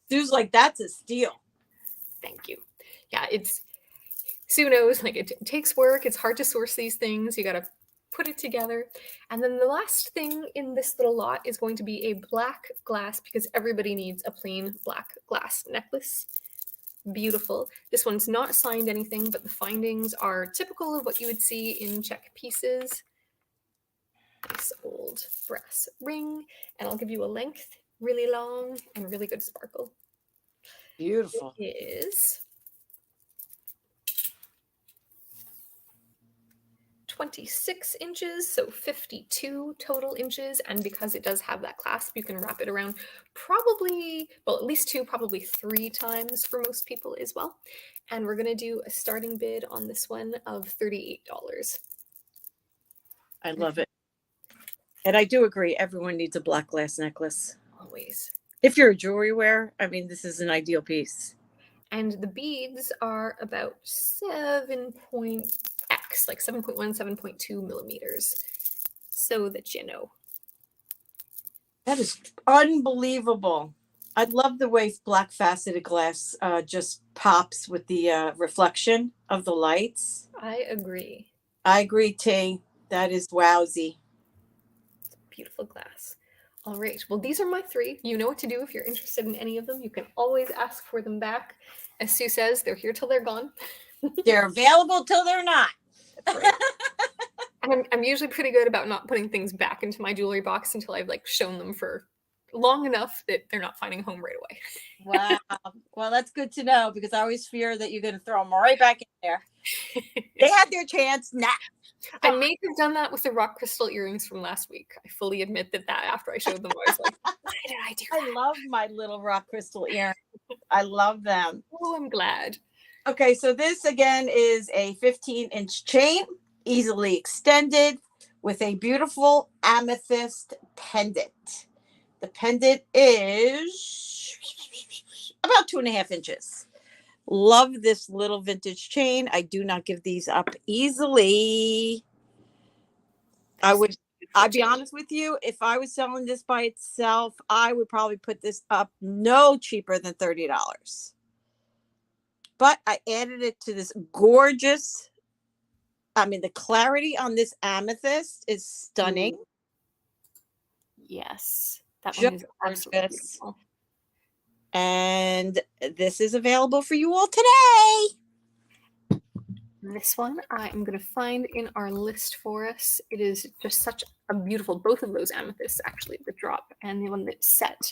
Sue's like, that's a steal. Thank you. Yeah, Sue knows, like, it takes work. It's hard to source these things. You got to put it together. And then the last thing in this little lot is going to be a black glass because everybody needs a plain black glass necklace. Beautiful. This one's not signed anything, but the findings are typical of what you would see in check pieces. Nice old brass ring, and I'll give you a length, really long and really good sparkle. Beautiful. It is 26 inches, so 52 total inches, and because it does have that clasp, you can wrap it around probably, well, at least 2, probably 3 times for most people as well. And we're going to do a starting bid on this one of $38. I love it. And I do agree, everyone needs a black glass necklace. Always. If you're a jewelry wearer, I mean, this is an ideal piece. And the beads are about 7.x, like 7.1, 7.2 millimeters, so that you know. That is unbelievable. I love the way black faceted glass just pops with the reflection of the lights. I agree. I agree, T. That is wowsy. Beautiful glass. All right. Well, these are my three. You know what to do if you're interested in any of them. You can always ask for them back. As Sue says, they're here till they're gone. They're available till they're not. That's right. And I'm usually pretty good about not putting things back into my jewelry box until I've like shown them for long enough that they're not finding home right away. Wow. Well, that's good to know because I always fear that you're going to throw them right back in there. They had their chance. Nah. I may have done that with the rock crystal earrings from last week. I fully admit that after I showed them, I was like, why did I do that? I love my little rock crystal earrings. I love them. Oh, I'm glad. Okay, so this again is a 15-inch chain, easily extended with a beautiful amethyst pendant. The pendant is about 2.5 inches. Love this little vintage chain. I do not give these up easily. I'd be honest with you, if I was selling this by itself, I would probably put this up no cheaper than $30. But I added it to this gorgeous, the clarity on this amethyst is stunning. Yes, that one is absolutely beautiful. And this is available for you all today. This one I am going to find in our list for us. It is just such a beautiful, both of those amethysts actually, the drop and the one that's set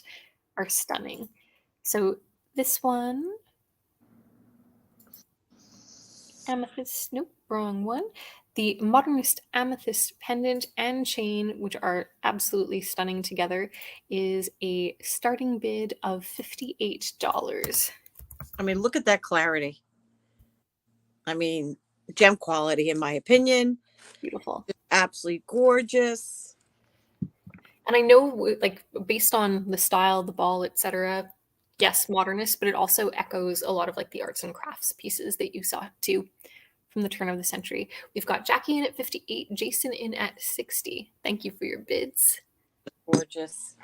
are stunning. So this one, amethyst, nope, wrong one. The modernist amethyst pendant and chain, which are absolutely stunning together, is a starting bid of $58. Look at that clarity. Gem quality, in my opinion. Beautiful. Absolutely gorgeous. And I know, like, based on the style, the ball, etc., yes, modernist, but it also echoes a lot of like the arts and crafts pieces that you saw too from the turn of the century. We've got Jackie in at 58, Jason in at 60. Thank you for your bids. Gorgeous.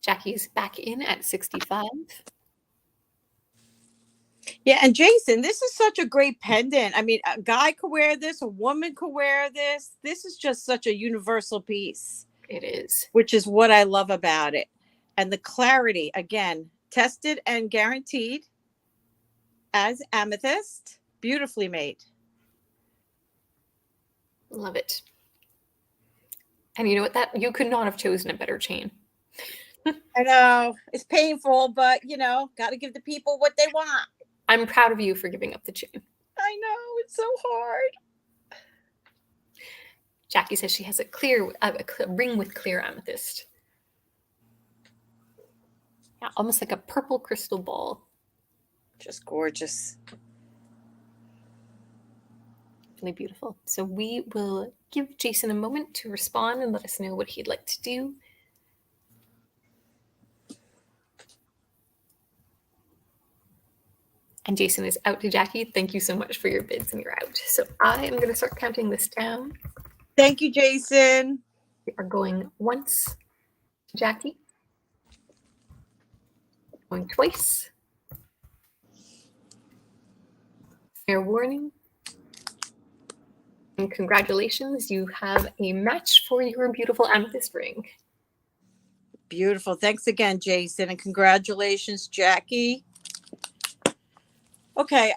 Jackie's back in at 65. Yeah, and Jason, this is such a great pendant. A guy could wear this, a woman could wear this. This is just such a universal piece. It is. Which is what I love about it. And the clarity, again, tested and guaranteed as amethyst. Beautifully made. Love it. And you know what? You could not have chosen a better chain. I know. It's painful, but, got to give the people what they want. I'm proud of you for giving up the chain. I know. It's so hard. Jackie says she has a ring with clear amethyst. Yeah, almost like a purple crystal ball. Just gorgeous. Really beautiful. So we will give Jason a moment to respond and let us know what he'd like to do. And Jason is out to Jackie. Thank you so much for your bids, and you're out. So I am going to start counting this down. Thank you, Jason. We are going once, Jackie. Going twice. Fair warning. And congratulations, you have a match for your beautiful amethyst ring. Beautiful. Thanks again, Jason, and congratulations, Jackie. Okay,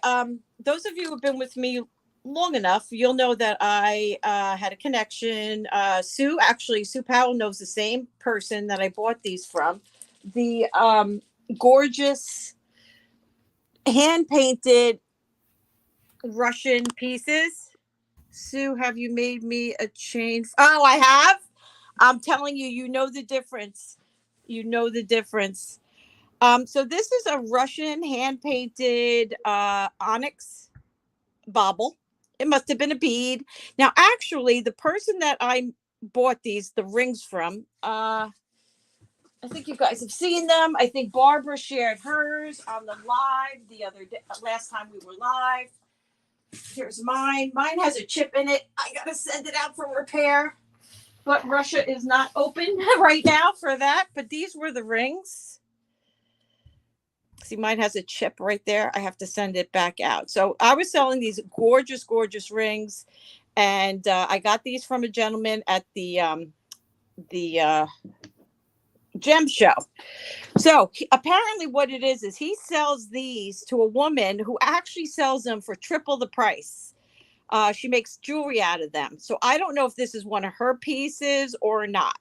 those of you who have been with me long enough, you'll know that I had a connection. Sue Powell knows the same person that I bought these from. The gorgeous hand-painted Russian pieces. Sue, have you made me a chain? Oh, I have? I'm telling you, you know the difference. You know the difference. So this is a Russian hand-painted onyx bauble. It must have been a bead. Now, actually, the person that I bought the rings from, I think you guys have seen them. I think Barbara shared hers on the live the other day, last time we were live. Here's mine. Mine has a chip in it. I got to send it out for repair. But Russia is not open right now for that. But these were the rings. See, mine has a chip right there. I have to send it back out. So I was selling these gorgeous, gorgeous rings, and I got these from a gentleman at the gem show. So apparently what it is he sells these to a woman who actually sells them for triple the price. She makes jewelry out of them. So I don't know if this is one of her pieces or not.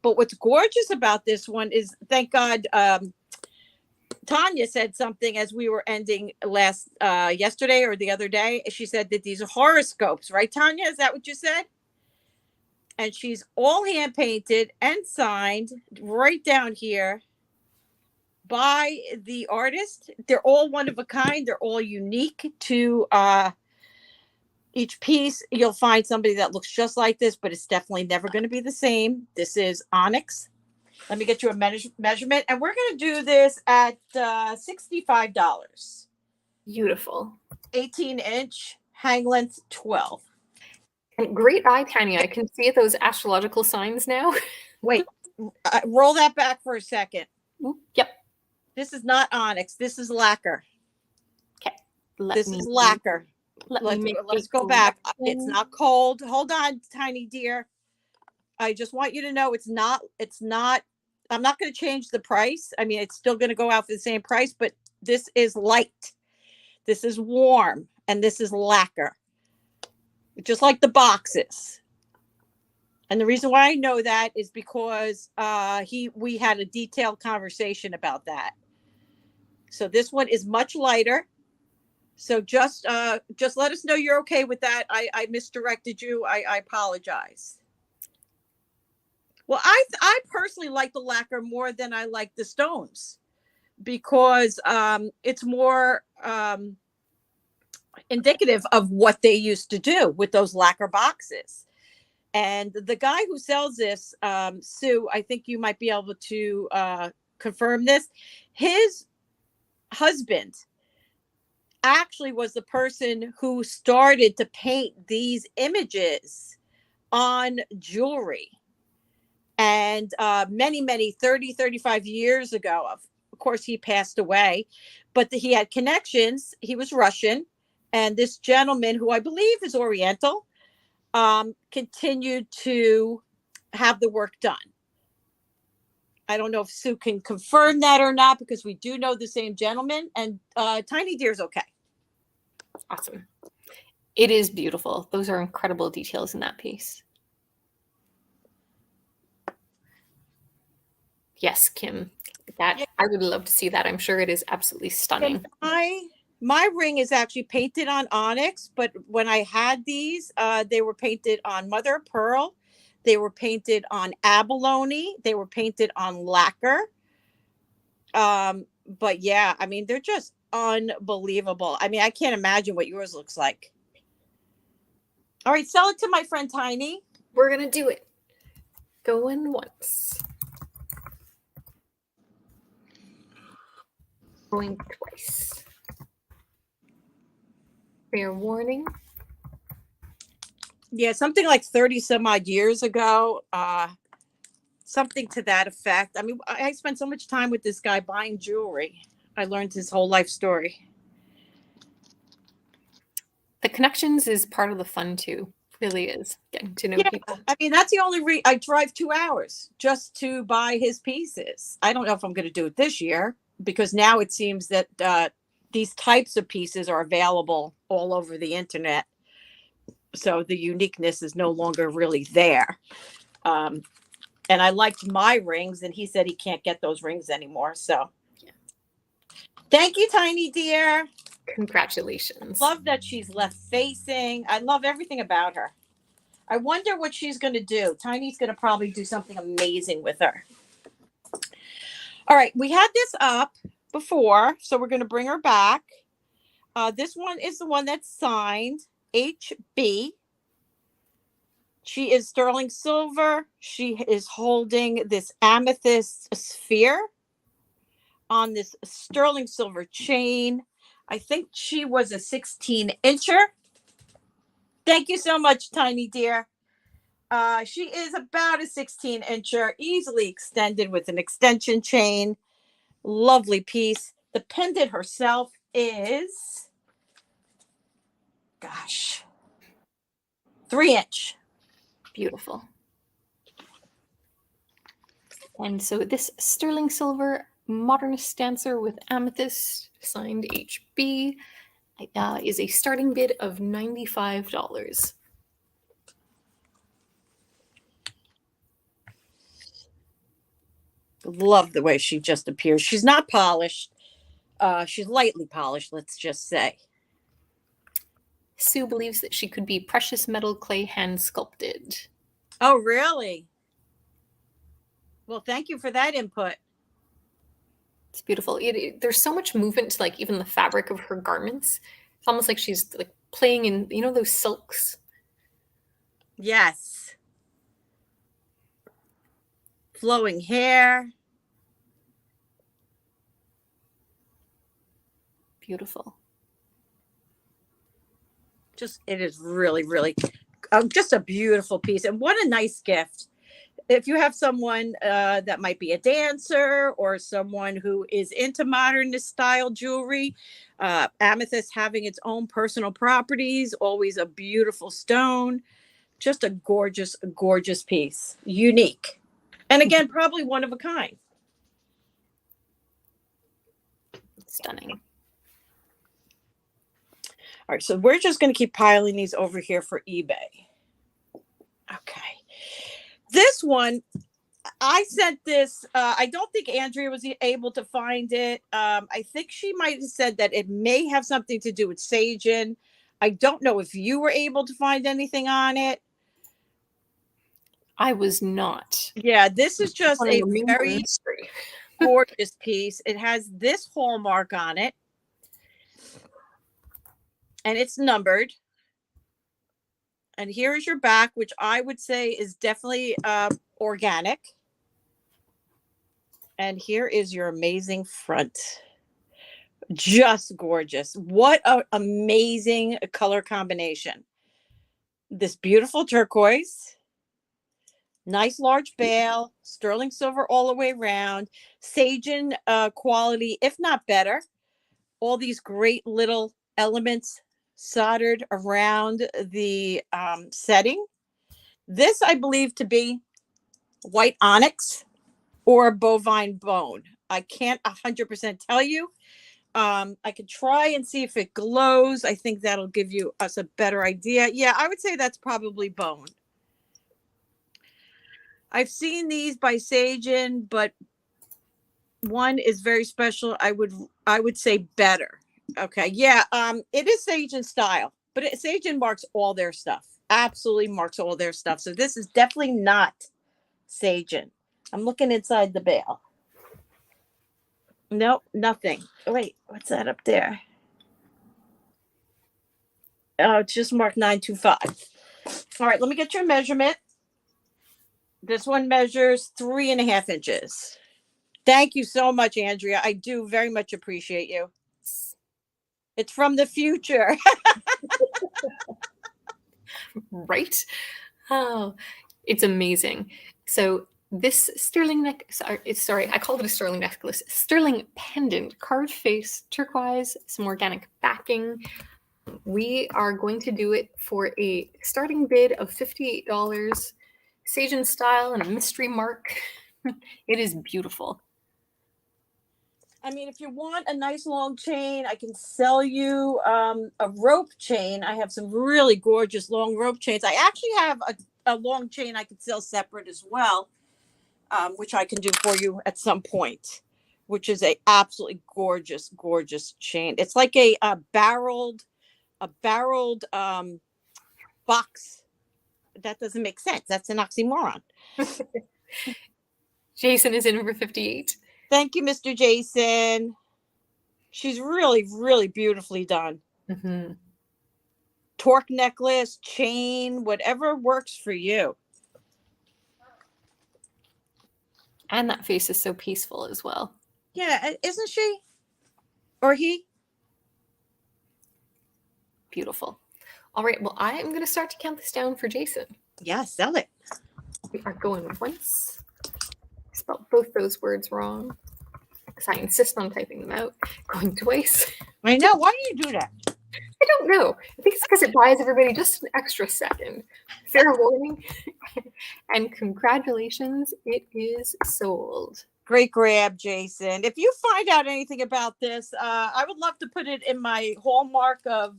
But what's gorgeous about this one is, thank God, Tanya said something as we were ending yesterday or the other day. She said that these are horoscopes, right, Tanya? Is that what you said? And she's all hand painted and signed right down here by the artist. They're all one of a kind. They're all unique to each piece. You'll find somebody that looks just like this, but it's definitely never going to be the same. This is onyx. Let me get you a measurement. And we're going to do this at $65. Beautiful. 18-inch, hang length 12. And great eye, Tanya. I can see those astrological signs now. Wait, roll that back for a second. Yep. This is not onyx. This is lacquer. Okay. This is lacquer. Let's go back. It's not cold. Hold on, tiny dear. I just want you to know it's not, I'm not going to change the price. I mean, it's still going to go out for the same price, but this is light. This is warm, and this is lacquer. Just like the boxes. And the reason why I know that is because we had a detailed conversation about that. So this one is much lighter. So just let us know you're okay with that. I misdirected you. I apologize. Well, I personally like the lacquer more than I like the stones, because it's more indicative of what they used to do with those lacquer boxes. And the guy who sells this, Sue, I think you might be able to confirm this. His husband actually was the person who started to paint these images on jewelry. And many 35 years ago, of course, he passed away, but he had connections. He was Russian. And this gentleman, who I believe is Oriental, continued to have the work done. I don't know if Sue can confirm that or not, because we do know the same gentleman, and Tiny Deer's okay. Awesome. It is beautiful. Those are incredible details in that piece. Yes, Kim, that, yeah. I would love to see that. I'm sure it is absolutely stunning. My ring is actually painted on onyx, but when I had these, they were painted on mother of pearl. They were painted on abalone. They were painted on lacquer. But yeah, I mean, they're just unbelievable. I mean, I can't imagine what yours looks like. All right, sell it to my friend Tiny. We're going to do it. Going once. Going twice. Fair warning. Yeah, something like 30 some odd years ago, something to that effect. I mean, I spent so much time with this guy buying jewelry. I learned his whole life story. The connections is part of the fun too. Really is, getting to know people. I mean, that's the only reason I drive 2 hours just to buy his pieces. I don't know if I'm going to do it this year, because now it seems that these types of pieces are available all over the internet. So the uniqueness is no longer really there. And I liked my rings, and he said he can't get those rings anymore. So yeah. Thank you, Tiny Dear. Congratulations. Love that she's left facing. I love everything about her. I wonder what she's going to do. Tiny's going to probably do something amazing with her. All right. We had this up before, so we're going to bring her back. This one is the one that's signed HB. She is sterling silver. She is holding this amethyst sphere on this sterling silver chain. I think she was a 16-incher. Thank you so much, Tiny Dear. She is about a 16-incher, easily extended with an extension chain. Lovely piece. The pendant herself is, gosh, 3-inch. Beautiful. And so this sterling silver modernist dancer with amethyst, signed HB, is a starting bid of $95. Love the way she just appears. She's not polished. She's lightly polished, let's just say. Sue believes that she could be precious metal clay hand sculpted. Oh, really? Well, thank you for that input. It's beautiful. There's so much movement to like even the fabric of her garments. It's almost like she's like playing in, you know, those silks. Yes. Flowing hair. Beautiful. Just, it is really, really just a beautiful piece. And what a nice gift. If you have someone that might be a dancer or someone who is into modernist style jewelry, amethyst having its own personal properties, always a beautiful stone, just a gorgeous, gorgeous piece, unique. And again, probably one of a kind. Stunning. All right, so we're just going to keep piling these over here for eBay. Okay. This one, I sent this. I don't think Andrea was able to find it. I think she might have said that it may have something to do with Sagen. I don't know if you were able to find anything on it. I was not. Yeah, this is just a very gorgeous piece. It has this hallmark on it. And it's numbered. And here is your back, which I would say is definitely organic. And here is your amazing front. Just gorgeous. What an amazing color combination. This beautiful turquoise. Nice large bail. Sterling silver all the way around. Sagen quality, if not better. All these great little elements soldered around the setting. This I believe to be white onyx or bovine bone. I can't 100% tell you. I could try and see if it glows. I think that'll give you us a better idea. Yeah, I would say that's probably bone. I've seen these by Sagen, but one is very special. I would say better. Okay, yeah, it is Sagen style, but Sagen marks all their stuff. Absolutely marks all their stuff. So this is definitely not Sagen. I'm looking inside the bale. Nope, nothing. Oh, wait, what's that up there? Oh, it's just marked 925. All right, let me get your measurement. This one measures 3.5 inches. Thank you so much, Andrea. I do very much appreciate you. It's from the future. Right? Oh, it's amazing. So this sterling I called it a sterling necklace. Sterling pendant, carved face, turquoise, some organic backing. We are going to do it for a starting bid of $58. Sagen style and a mystery mark. It is beautiful. I mean, if you want a nice long chain, I can sell you a rope chain. I have some really gorgeous long rope chains. I actually have a long chain I could sell separate as well, which I can do for you at some point, which is a absolutely gorgeous, gorgeous chain. It's like a barreled box. That doesn't make sense. That's an oxymoron. Jason is in for 58. Thank you, Mr. Jason. She's really, really beautifully done. Mm-hmm. Torque necklace, chain, whatever works for you. And that face is so peaceful as well. Yeah, isn't she? Or he? Beautiful. All right, well, I am going to start to count this down for Jason. Yeah, sell it. We are going once. Spelled both those words wrong. because I insist on typing them out. Going twice. I know. Why do you do that? I don't know. I think it's because it buys everybody just an extra second. Fair warning. And congratulations, it is sold. Great grab, Jason. If you find out anything about this, I would love to put it in my hallmark of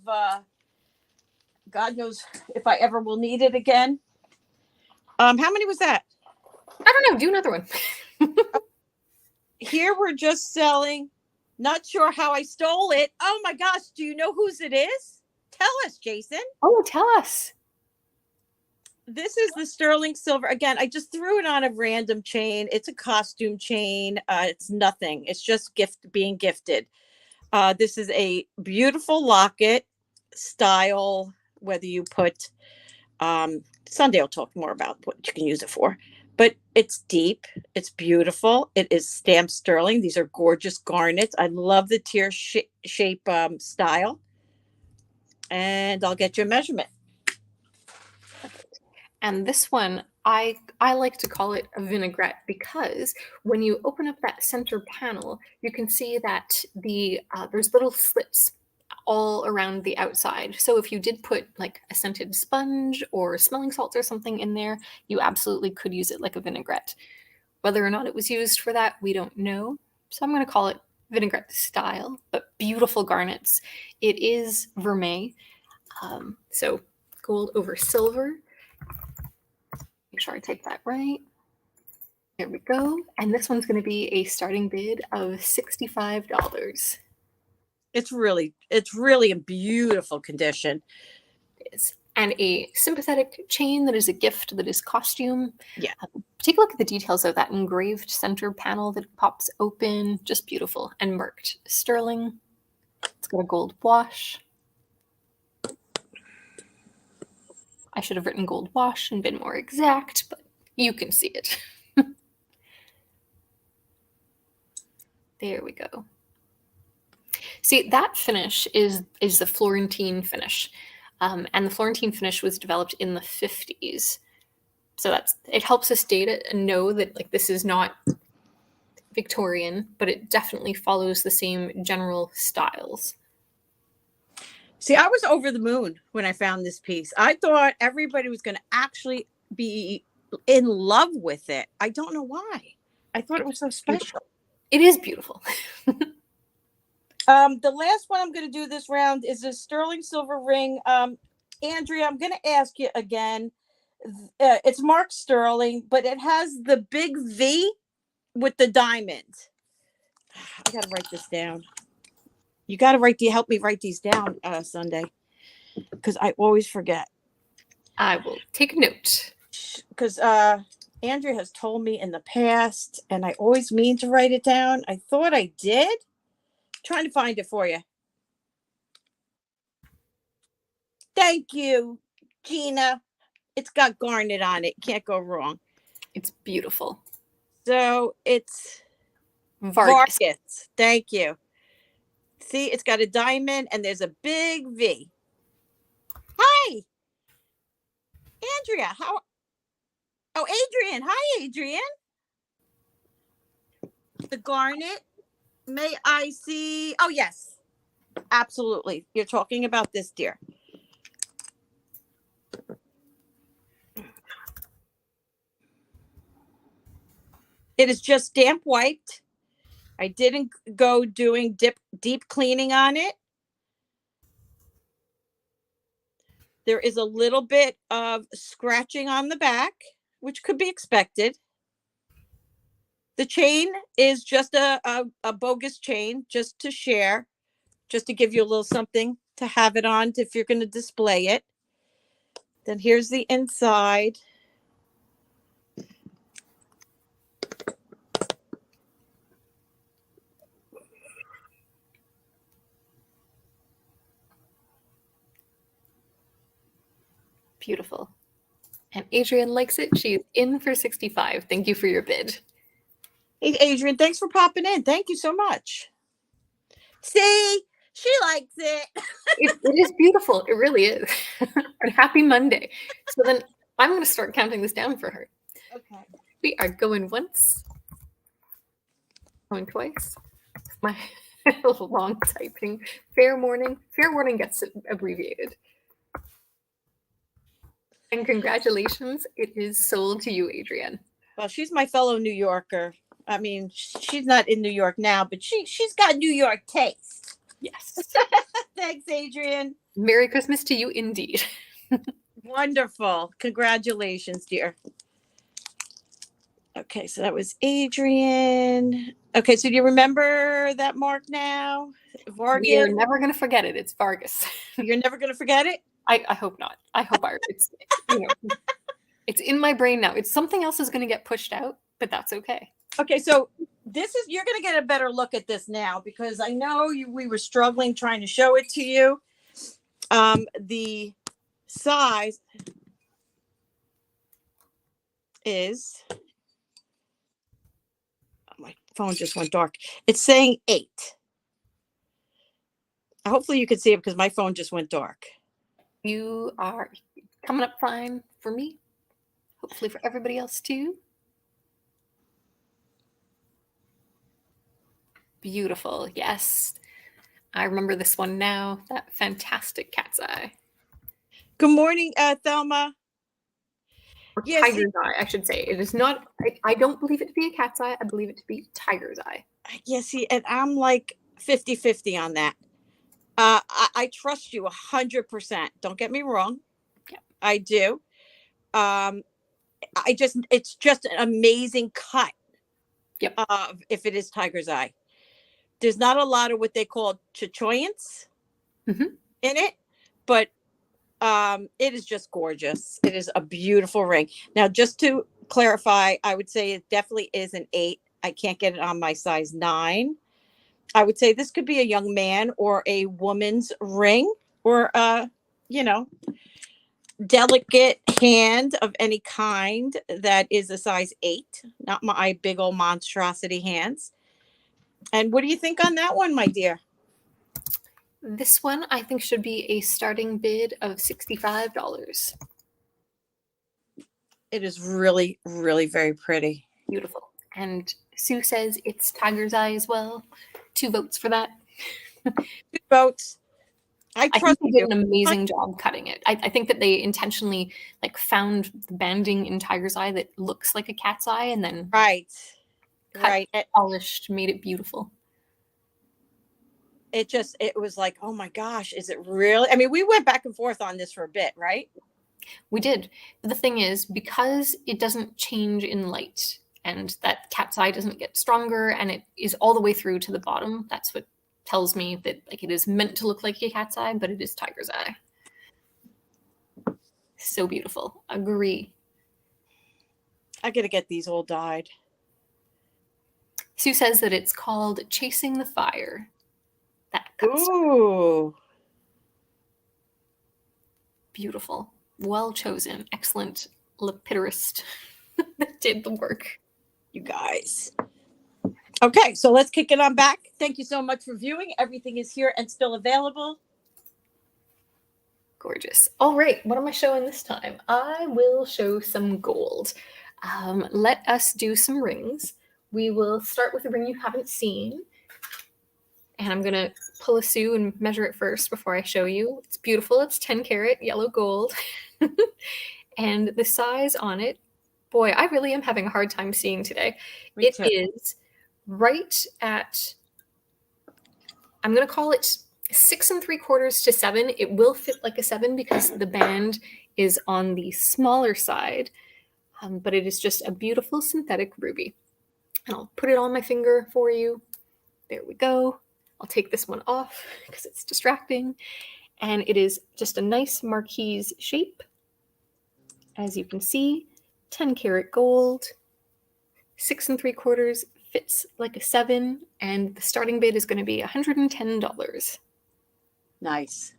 God knows if I ever will need it again. How many was that? I don't know. Do another one. Here we're just selling. Not sure how I stole it. Oh my gosh. Do you know whose it is? Tell us, Jason. Oh, tell us. This is the sterling silver. Again, I just threw it on a random chain. It's a costume chain. It's nothing. It's just being gifted. This is a beautiful locket style, whether you put, Sunday I'll talk more about what you can use it for. But it's deep. It's beautiful. It is stamped sterling. These are gorgeous garnets. I love the tear shape style. And I'll get you a measurement. And this one, I like to call it a vinaigrette because when you open up that center panel, you can see that there's little slits all around the outside. So if you did put like a scented sponge or smelling salts or something in there, you absolutely could use it like a vinaigrette. Whether or not it was used for that, we don't know. So I'm going to call it vinaigrette style, but beautiful garnets. It is vermeil, so gold over silver. Make sure I take that right. There we go. And this one's going to be a starting bid of $65. It's really in beautiful condition. It is. And a sympathetic chain that is a gift, that is costume. Yeah. Take a look at the details of that engraved center panel that pops open. Just beautiful. And marked sterling. It's got a gold wash. I should have written gold wash and been more exact, but you can see it. There we go. See, that finish is the Florentine finish. And the Florentine finish was developed in the 50s. So it helps us date it and know that like this is not Victorian, but it definitely follows the same general styles. See, I was over the moon when I found this piece. I thought everybody was going to actually be in love with it. I don't know why. I thought it was so special. It is beautiful. The last one I'm going to do this round is a sterling silver ring. Andrea, I'm going to ask you again. It's marked sterling, but it has the big V with the diamond. I got to write this down. You got to help me write these down, Sunday, because I always forget. I will take a note. Because Andrea has told me in the past, and I always mean to write it down. I thought I did. Trying to find it for you. Thank you, Gina. It's got garnet on it. Can't go wrong. It's beautiful. So it's Vargas. Thank you. See, it's got a diamond and there's a big V. Hi, Andrea. Adrian. Hi, Adrian. The garnet. May I see? Oh, yes. Absolutely. You're talking about this, dear. It is just damp wiped. I didn't go doing deep cleaning on it. There is a little bit of scratching on the back, which could be expected. The chain is just a bogus chain, just to share, just to give you a little something to have it on if you're going to display it. Then here's the inside. Beautiful. And Adrian likes it. She's in for 65. Thank you for your bid. Hey, Adrian, thanks for popping in. Thank you so much. See, she likes it. It is beautiful. It really is. And happy Monday. So then I'm going to start counting this down for her. Okay. We are going once, going twice, My long typing. Fair warning. Fair warning gets abbreviated. And congratulations, it is sold to you, Adrienne. Well, she's my fellow New Yorker. I mean, she's not in New York now, but she's got New York taste. Yes. Thanks, Adrienne. Merry Christmas to you indeed. Wonderful. Congratulations, dear. Okay, so that was Adrienne. Okay, so do you remember that mark now? Vargas. We are never going to forget it. It's Vargas. You're never going to forget it? I hope not. I hope it's it's in my brain now. It's something else is going to get pushed out, but that's okay. Okay, so you're going to get a better look at this now because I know we were struggling trying to show it to you. The size is, my phone just went dark. It's saying 8. Hopefully you can see it because my phone just went dark. You are coming up fine for me. Hopefully for everybody else too. Beautiful. Yes. I remember this one now. That fantastic cat's eye. Good morning, Thelma. Or tiger's eye, I should say. It is not, I don't believe it to be a cat's eye. I believe it to be tiger's eye. Yeah, see, and I'm like 50-50 on that. I trust you 100%. Don't get me wrong. Yep. I do. It's just an amazing cut. Yep. If it is tiger's eye. There's not a lot of what they call chichoyance in it, but it is just gorgeous. It is a beautiful ring. Now, just to clarify, I would say it definitely is an 8. I can't get it on my size 9. I would say this could be a young man or a woman's ring or, delicate hand of any kind that is a size 8, not my big old monstrosity hands. And what do you think on that one, my dear? This one, I think, should be a starting bid of $65. It is really, really very pretty. Beautiful. And Sue says it's tiger's eye as well. 2 votes for that. 2 votes. I think they did an amazing job cutting it. I think that they intentionally found the banding in tiger's eye that looks like a cat's eye and then polished, made it beautiful. It was like, oh my gosh, is it really? I mean, we went back and forth on this for a bit, right? We did. But the thing is, because it doesn't change in light and that cat's eye doesn't get stronger and it is all the way through to the bottom, that's what tells me that it is meant to look like a cat's eye, but it is tiger's eye. So beautiful. Agree. I gotta get these all dyed. Sue says that it's called Chasing the Fire. Ooh. Beautiful. Well chosen. Excellent lapidorist that did the work. You guys. Okay, so let's kick it on back. Thank you so much for viewing. Everything is here and still available. Gorgeous. All right, what am I showing this time? I will show some gold. Let us do some rings. We will start with a ring you haven't seen. And I'm going to pull a Sue and measure it first before I show you. It's beautiful. It's 10 karat yellow gold. And the size on it, boy, I really am having a hard time seeing today. It is right at, I'm going to call it 6 3/4 to 7. It will fit like a 7 because the band is on the smaller side, but it is just a beautiful synthetic ruby. And I'll put it on my finger for you. There we go. I'll take this one off because it's distracting. And it is just a nice marquise shape. As you can see, 10 karat gold, 6 3/4 fits like a 7, and the starting bid is going to be $110. Nice.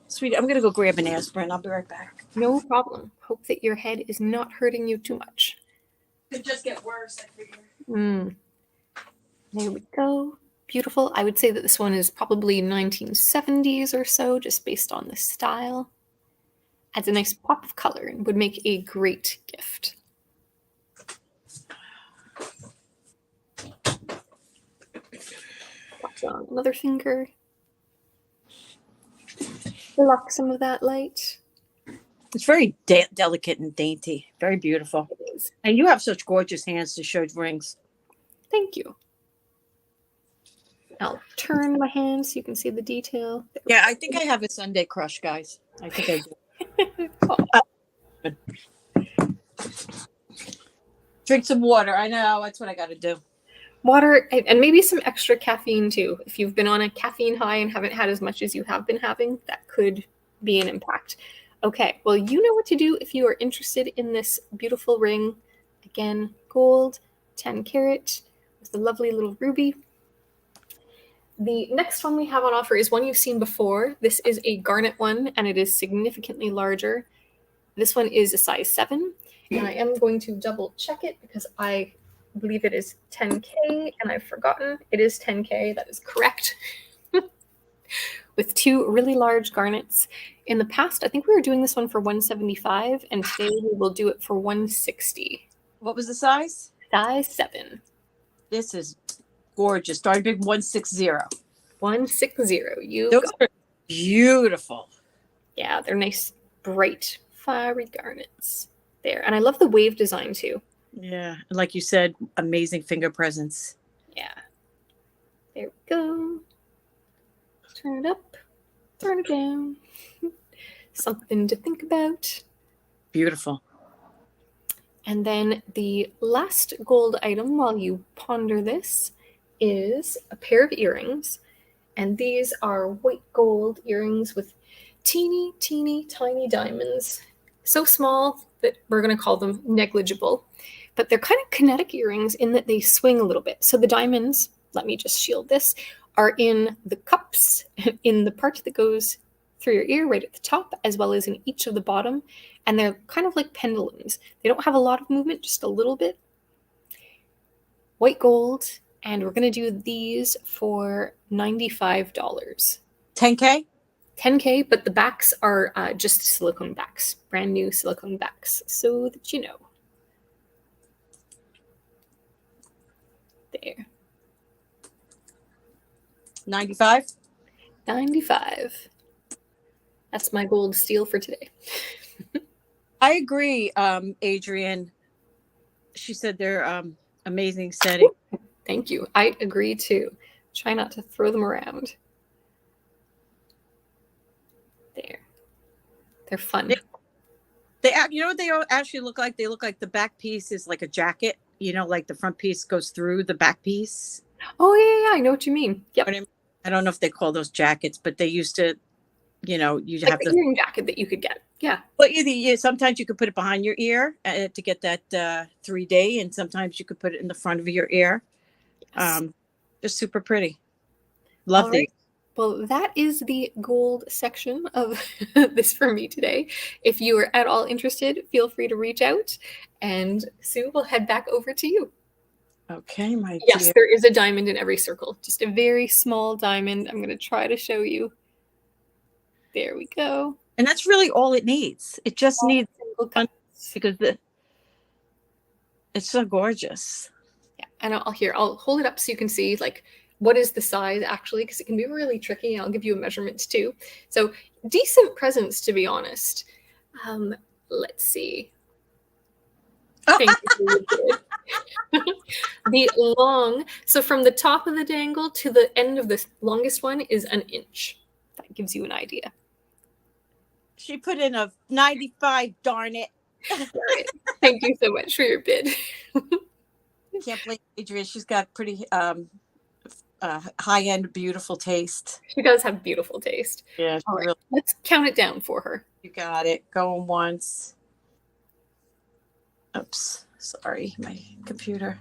Sweetie, I'm going to go grab an aspirin. I'll be right back. No problem. Hope that your head is not hurting you too much. Could just get worse, I figure. There we go. Beautiful. I would say that this one is probably 1970s or so, just based on the style. Adds a nice pop of color and would make a great gift. on another finger. Block some of that light. It's very delicate and dainty. Very beautiful. It is. And you have such gorgeous hands to show rings. Thank you. I'll turn my hand so you can see the detail. Yeah, I think I have a Sunday crush, guys. I think I do. Drink some water. I know. That's what I got to do. Water and maybe some extra caffeine too. If you've been on a caffeine high and haven't had as much as you have been having, that could be an impact. Okay, well, you know what to do if you are interested in this beautiful ring. Again, gold, 10 karat, with the lovely little ruby. The next one we have on offer is one you've seen before. This is a garnet one, and it is significantly larger. This one is a size 7, and I am going to double check it because I believe it is 10K, and I've forgotten. It is 10K. That is correct. With 2 really large garnets. In the past, I think we were doing this one for $175, and today we will do it for $160. What was the size? Size 7. This is gorgeous. Starting big 160. 160. Those are beautiful. Yeah, they're nice, bright, fiery garnets. There. And I love the wave design too. Yeah. And like you said, amazing finger presence. Yeah. There we go. Turn it up. Turn it down. Something to think about. Beautiful. And then the last gold item while you ponder this is a pair of earrings. And these are white gold earrings with teeny, teeny, tiny diamonds. So small that we're going to call them negligible. But they're kind of kinetic earrings in that they swing a little bit. So the diamonds, let me just shield this, are in the cups, in the part that goes through your ear right at the top, as well as in each of the bottom. And they're kind of like pendulums. They don't have a lot of movement, just a little bit. White gold. And we're going to do these for $95. 10K? 10K, but the backs are just silicone backs. Brand new silicone backs, so that you know. There. 95? 95. That's my gold steal for today. I agree, Adrienne. She said they're amazing setting. Thank you. I agree too. Try not to throw them around. There. They're fun. They you know what they actually look like? They look like the back piece is like a jacket. You know, like the front piece goes through the back piece. Oh, yeah, I know what you mean. Yep. I don't know if they call those jackets, but they used to, you know, you like have the earring jacket that you could get. Yeah. But sometimes you could put it behind your ear to get that 3D, and sometimes you could put it in the front of your ear. Yes. Just super pretty. Love these. Well, that is the gold section of this for me today. If you are at all interested, feel free to reach out, and Sue will head back over to you. Okay, my Yes, dear. there is a diamond in every circle. Just a very small diamond. I'm going to try to show you. There we go. And that's really all it needs. It just needs because it's so gorgeous. Yeah, and I'll hold it up so you can see like what is the size actually, because it can be really tricky. I'll give you a measurement too. So decent presents, to be honest. Let's see. Thank you. The long, so from the top of the dangle to the end of the longest one is 1 inch. That gives you an idea. She put in a 95, darn it. Right. Thank you so much for your bid. Can't blame Adrienne. She's got pretty high-end, beautiful taste. She does have beautiful taste. Yeah. All right, let's count it down for her. You got it. Going once. Oops. Sorry, my computer.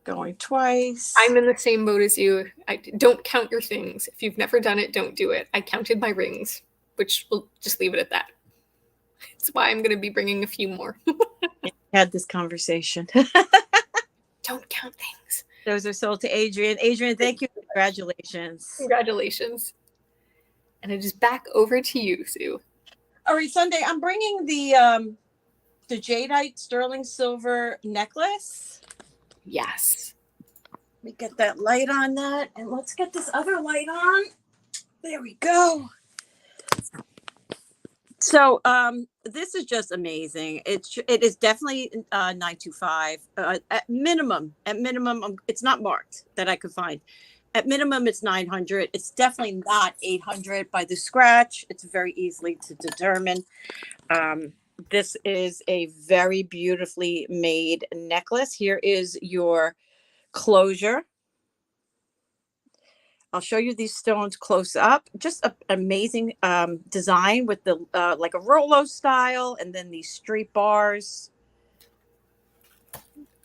Going twice. I'm in the same boat as you. I don't count your things. If you've never done it, don't do it. I counted my rings, which we'll just leave it at that. That's why I'm going to be bringing a few more. Had this conversation. Don't count things. Those are sold to Adrienne. Adrienne, thank you. Congratulations. Congratulations. And it is back over to you, Sue. All right, Sunday. I'm bringing the jadeite sterling silver necklace. Yes. Let me get that light on that, and let's get this other light on. There we go. So this is just amazing. It is definitely 925 at minimum. At minimum, it's not marked that I could find. At minimum, it's 900. It's definitely not 800 by the scratch. It's very easily to determine. This is a very beautifully made necklace. Here is your closure. I'll show you these stones close up. Just an amazing design with the like a Rolo style, and then these straight bars.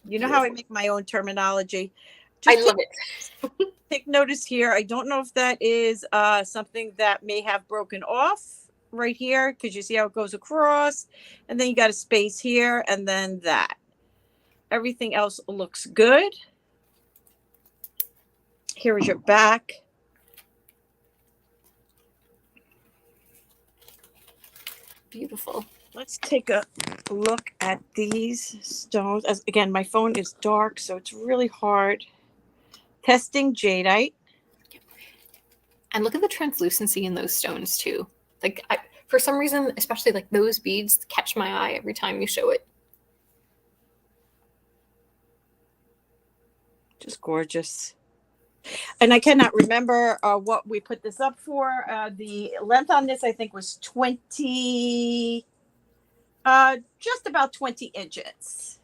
You know how I make my own terminology. I love it. Take notice here. I don't know if that is something that may have broken off right here, because you see how it goes across, and then you got a space here, and then that. Everything else looks good. Here is your back. Beautiful. Let's take a look at these stones. As again, my phone is dark, so it's really hard. Testing jadeite. And look at the translucency in those stones too. Like for some reason, especially like those beads catch my eye every time you show it. Just gorgeous. And I cannot remember what we put this up for. The length on this, I think, was 20, just about 20 inches.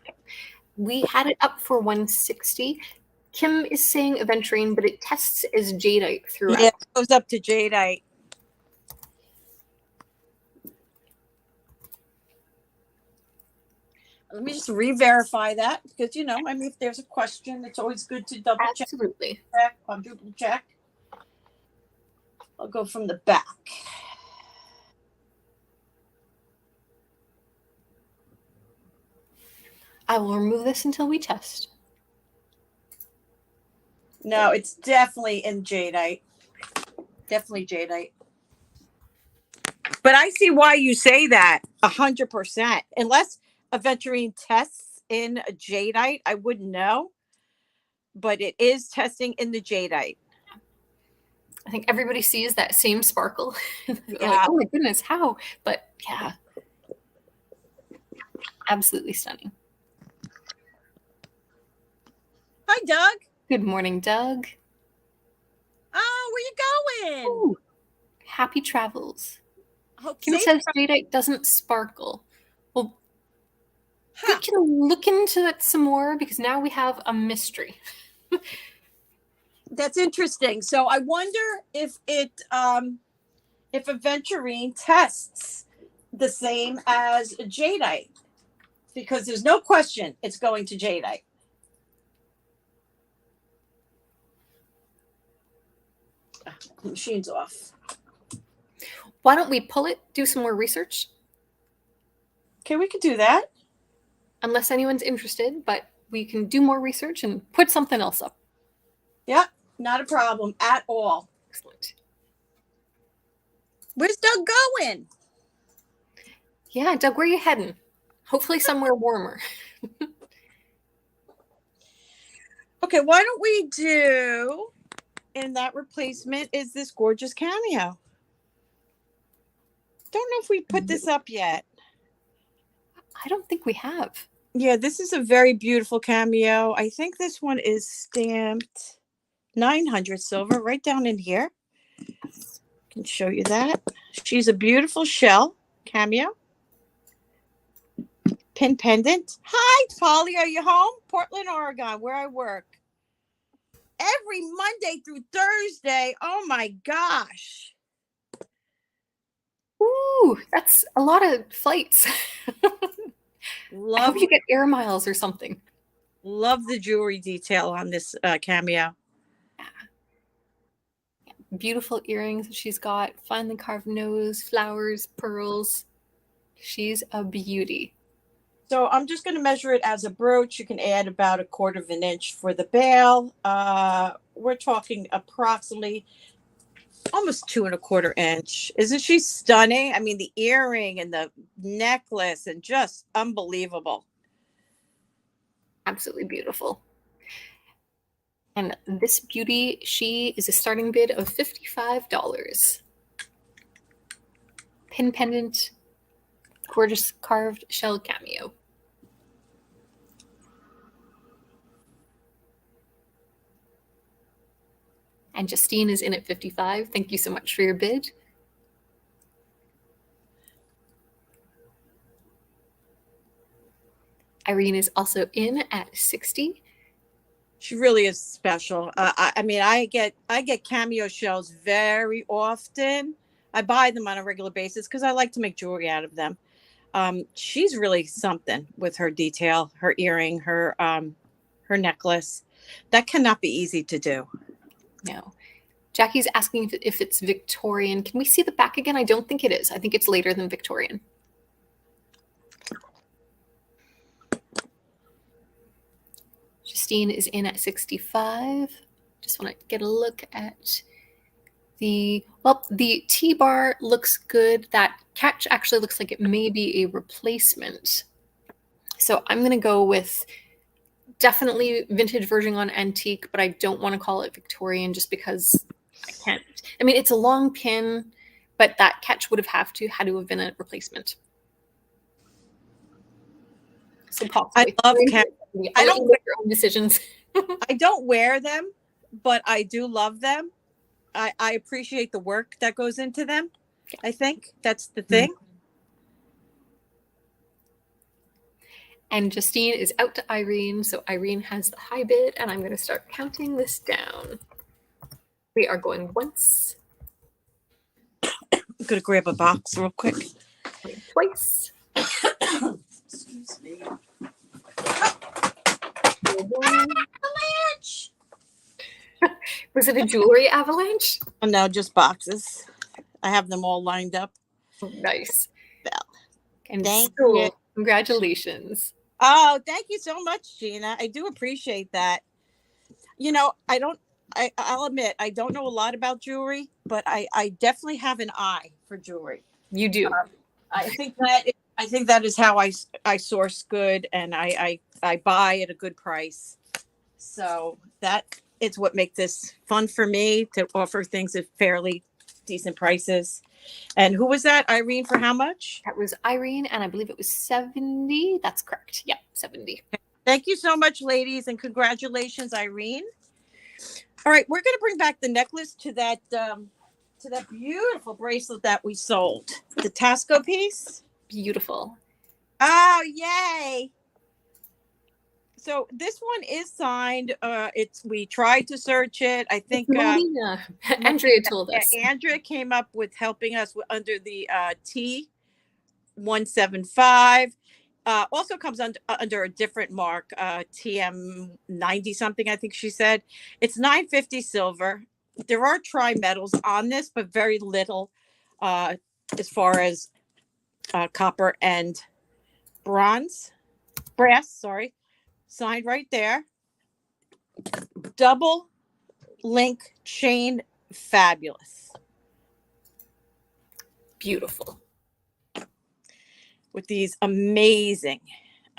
We had it up for 160. Kim is saying aventurine, but it tests as jadeite throughout. Yeah, it goes up to jadeite. Let me just re-verify that, because, you know, I mean, if there's a question, it's always good to double check. Absolutely. Quadruple check. I'll go from the back. I will remove this until we test. No, it's definitely in jadeite. Definitely jadeite. But I see why you say that 100%. Unless aventurine tests in jadeite, I wouldn't know. But it is testing in the jadeite. I think everybody sees that same sparkle. Yeah. Like, oh my goodness, how? But yeah, absolutely stunning. Hi, Doug. Good morning, Doug. Oh, where you going? Ooh, happy travels. Hope Kim says jadeite doesn't sparkle. Well, we can look into that some more, because now we have a mystery. That's interesting. So I wonder if if aventurine tests the same as jadeite, because there's no question it's going to jadeite. The machine's off. Why don't we pull it, do some more research? Okay, we could do that. Unless anyone's interested, but we can do more research and put something else up. Yep, not a problem at all. Excellent. Where's Doug going? Yeah, Doug, where are you heading? Hopefully somewhere warmer. Okay, why don't we do, in that replacement is this gorgeous cameo. Don't know if we put this up yet. I don't think we have. Yeah, this is a very beautiful cameo. I think this one is stamped 900 silver, right down in here. I can show you that. She's a beautiful shell cameo. Pin pendant. Hi, Polly. Are you home? Portland, Oregon, where I work. Every Monday through Thursday. Oh my gosh. Ooh, that's a lot of flights. I hope you get air miles or something. Love the jewelry detail on this cameo. Yeah. Beautiful earrings that she's got. Finely carved nose, flowers, pearls. She's a beauty. So I'm just going to measure it as a brooch. You can add about 1/4 of an inch for the bail. We're talking approximately almost 2 1/4 inch. Isn't she stunning? I mean, the earring and the necklace, and just unbelievable. Absolutely beautiful. And this beauty, she is a starting bid of $55. Pin pendant, gorgeous carved shell cameo. And Justine is in at 55. Thank you so much for your bid. Irene is also in at 60. She really is special. I mean, I get cameo shells very often. I buy them on a regular basis because I like to make jewelry out of them. She's really something with her detail, her earring, her necklace. That cannot be easy to do. No. Jackie's asking if it's Victorian. Can we see the back again? I don't think it is. I think it's later than Victorian. Justine is in at 65. Just want to get a look at the T-bar looks good. That catch actually looks like it may be a replacement. So I'm going to go with definitely vintage version on antique, but I don't want to call it Victorian just because I can't. I mean, it's a long pin, but that catch would have had to have been a replacement. So possibly. I love catch. I don't make your own decisions. I don't wear them, but I do love them. I appreciate the work that goes into them. Yeah. I think that's the thing. Mm-hmm. And Justine is out to Irene. So Irene has the high bid, and I'm going to start counting this down. We are going once. I'm going to grab a box real quick. Twice. Excuse me. Avalanche! Was it a jewelry avalanche? Oh, no, just boxes. I have them all lined up. Nice. Well, and thank you. Congratulations. Oh, thank you so much, Gina. I do appreciate that. You know, I'll admit, I don't know a lot about jewelry, but I definitely have an eye for jewelry. You do. I think that is how I source good, and I buy at a good price. So that is what makes this fun for me, to offer things at fairly decent prices. And who was that? Irene, for how much? That was Irene, and I believe it was 70. That's correct. Yeah, 70. Thank you so much, ladies, and congratulations, Irene. All right, we're going to bring back the necklace to that beautiful bracelet that we sold. The Tasco piece. Beautiful. Oh, yay. So this one is signed. We tried to search it. I think Andrea told us. Andrea came up with helping us under the T175. Also comes under a different mark, TM90 something, I think she said. It's $9.50 silver. There are tri-metals on this, but very little as far as copper and brass, sorry. Signed right there. Double link chain, fabulous. Beautiful. With these amazing,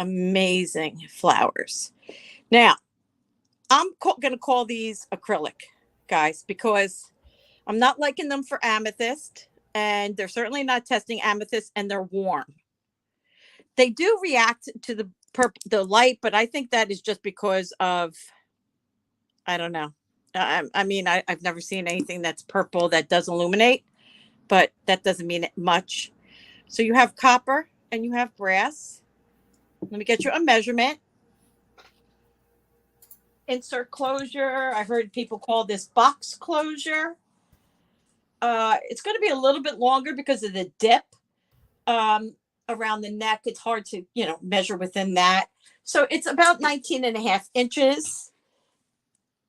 amazing flowers. Now, I'm going to call these acrylic, guys, because I'm not liking them for amethyst, and they're certainly not testing amethyst, and they're warm. They do react to the light, but I think that is just because of, I don't know. I mean, I've never seen anything that's purple that does illuminate, but that doesn't mean it much. So you have copper and you have brass. Let me get you a measurement. Insert closure. I heard people call this box closure. It's going to be a little bit longer because of the dip around the neck. It's hard to, measure within that. So it's about 19.5 inches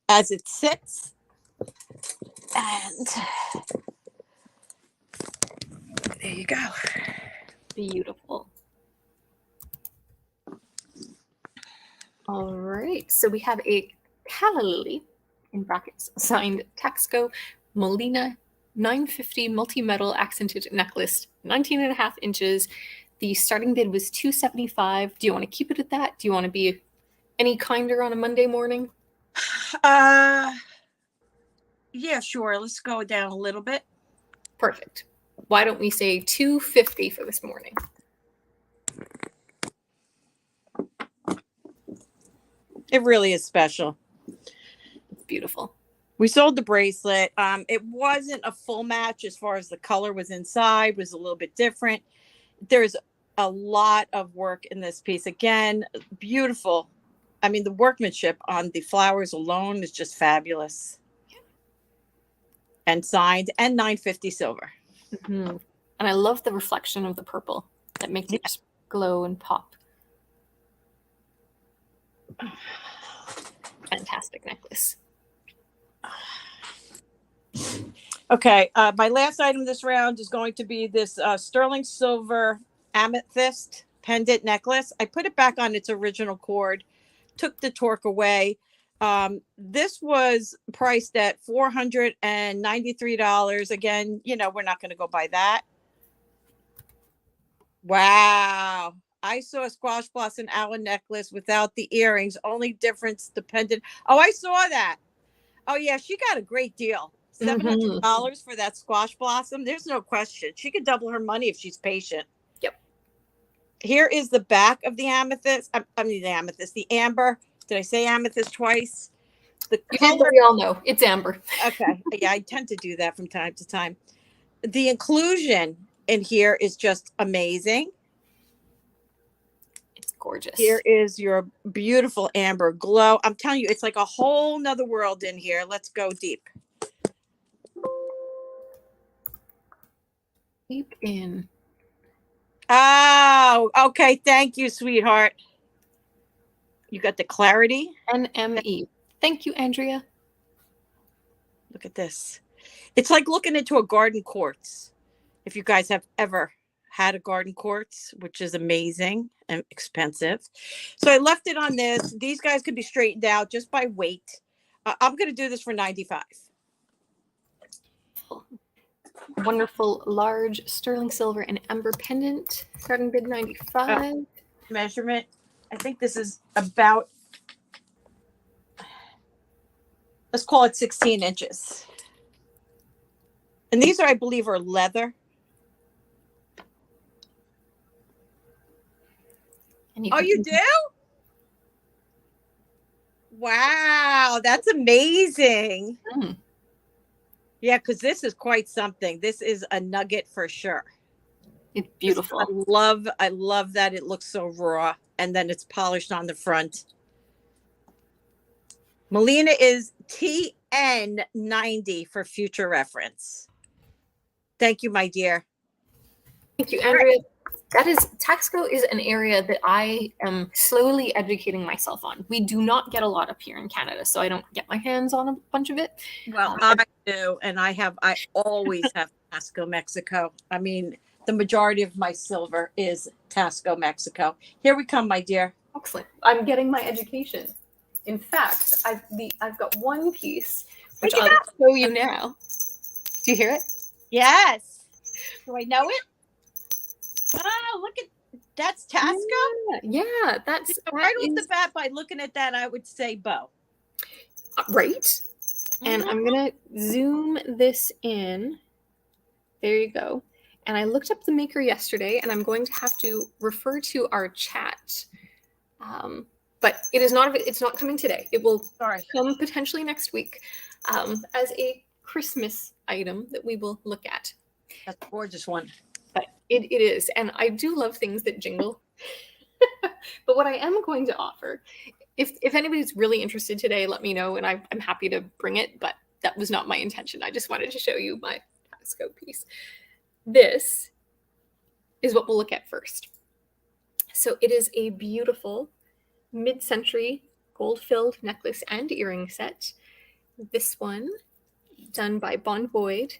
as it sits. And there you go. Beautiful. All right. So we have a calla lily, in brackets, signed Taxco Molina 950 multi-metal accented necklace, 19.5 inches. The starting bid was $275. Do you want to keep it at that? Do you want to be any kinder on a Monday morning? Yeah, sure. Let's go down a little bit. Perfect. Why don't we say $250 for this morning? It really is special. It's beautiful. We sold the bracelet. It wasn't a full match as far as the color was inside, was a little bit different. There's a lot of work in this piece. Again, beautiful. I mean, the workmanship on the flowers alone is just fabulous. And signed and $9.50 silver. Mm-hmm. And I love the reflection of the purple that makes it just glow and pop. Fantastic necklace. Okay, my last item this round is going to be this sterling silver amethyst pendant necklace. I put it back on its original cord, took the torque away. This was priced at $493. Again, you know, we're not going to go by that. Wow. I saw a squash blossom Allen necklace without the earrings. Only difference dependent. Oh, I saw that. Oh, yeah. She got a great deal. $700 for that squash blossom. There's no question. She could double her money if she's patient. Yep. Here is the back of the amethyst. The amber. Did I say amethyst twice? The color. We all know it's amber. Okay. Yeah, I tend to do that from time to time. The inclusion in here is just amazing. It's gorgeous. Here is your beautiful amber glow. I'm telling you, it's like a whole nother world in here. Let's go deep. Deep in. Oh, okay. Thank you, sweetheart. You got the clarity. NME. Thank you, Andrea. Look at this. It's like looking into a garden quartz. If you guys have ever had a garden quartz, which is amazing and expensive. So I left it on this. These guys could be straightened out just by weight. I'm going to do this for $95. Wonderful large sterling silver and amber pendant. Starting bid $95. Measurement. I think this is about, let's call it 16 inches. And these are, I believe, are leather. Oh, you do? Wow, that's amazing. Mm. Yeah, because this is quite something. This is a nugget for sure. It's beautiful. I love that it looks so raw and then it's polished on the front. Melina is TN90 for future reference. Thank you, my dear. Thank you, Andrea. Taxco is an area that I am slowly educating myself on. We do not get a lot up here in Canada, so I don't get my hands on a bunch of it. Well, I do, and I always have Taxco, Mexico. I mean, the majority of my silver is Taxco, Mexico. Here we come, my dear. Excellent. I'm getting my education. In fact, I've got one piece which I'll show you now. Do you hear it? Yes. Do I know it? Oh, look at that's Taxco. Yeah, that's right off the bat. By looking at that, I would say bow. Right. And I'm gonna zoom this in. There you go. And I looked up the maker yesterday, and I'm going to have to refer to our chat. But it is not. It's not coming today. It will come potentially next week as a Christmas item that we will look at. That's a gorgeous one. But it is, and I do love things that jingle. But what I am going to offer, if anybody's really interested today, let me know, and I'm happy to bring it. But that was not my intention. I just wanted to show you my Taxco piece. This is what we'll look at first. So it is a beautiful mid-century gold-filled necklace and earring set. This one, done by Bon Void,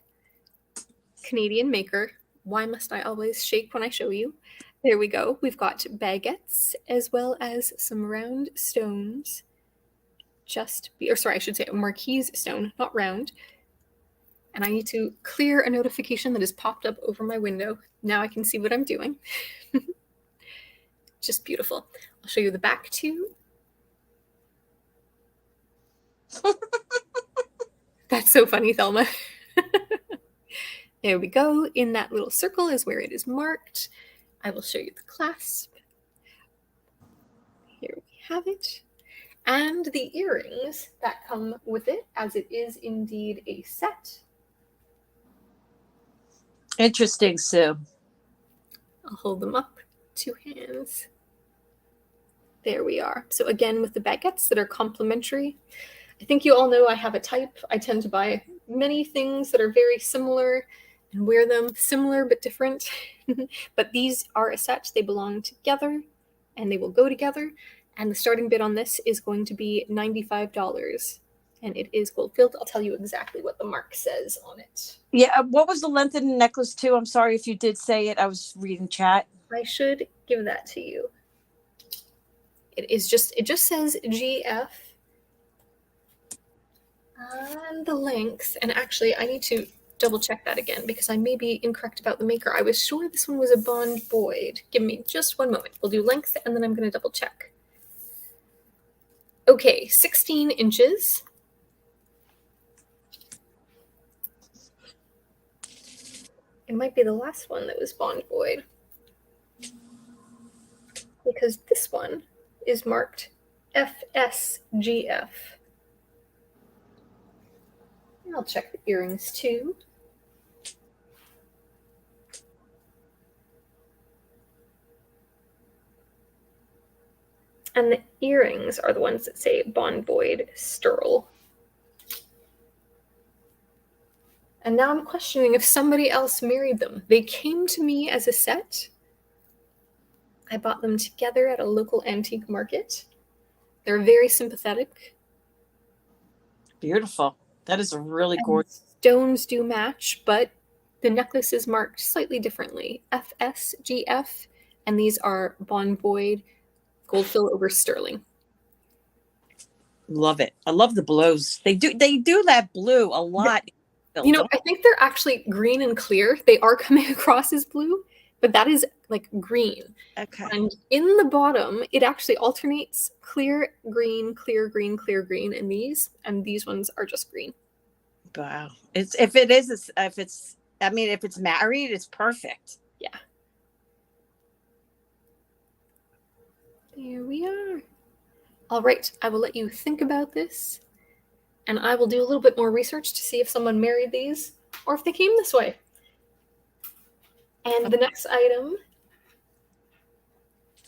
Canadian maker. Why must I always shake when I show you? There we go. We've got baguettes as well as some round stones. I should say a marquise stone, not round. And I need to clear a notification that has popped up over my window. Now I can see what I'm doing. Just beautiful. I'll show you the back too. That's so funny, Thelma. There we go. In that little circle is where it is marked. I will show you the clasp. Here we have it. And the earrings that come with it, as it is indeed a set. Interesting, Sue. I'll hold them up, 2 hands. There we are. So again, with the baguettes that are complementary. I think you all know I have a type. I tend to buy many things that are very similar and wear them similar but different. But these are a set. They belong together and they will go together. And the starting bid on this is going to be $95. And it is gold filled. I'll tell you exactly what the mark says on it. Yeah. What was the length of the necklace too? I'm sorry if you did say it. I was reading chat. I should give that to you. It just says GF. And the length, and actually I need to double check that again because I may be incorrect about the maker. I was sure this one was a bond void. Give me just one moment. We'll do length and then I'm going to double check. Okay, 16 inches. It might be the last one that was bond void because this one is marked FSGF. I'll check the earrings too. And the earrings are the ones that say bond void Sterl. And now I'm questioning if somebody else married them. They came to me as a set. I bought them together at a local antique market. They're very sympathetic. Beautiful. That is a really And gorgeous. stones do match, but the necklace is marked slightly differently. FSGF, and these are bond void gold fill over sterling. Love it. I love the blues. They do that blue a lot. You know, I think they're actually green and clear. They are coming across as blue, but that is like green. Okay. And in the bottom, it actually alternates clear, green, clear, green, clear, green, and these ones are just green. Wow. If it's married, it's perfect. Yeah. There we are. All right, I will let you think about this, and I will do a little bit more research to see if someone married these or if they came this way. And the next item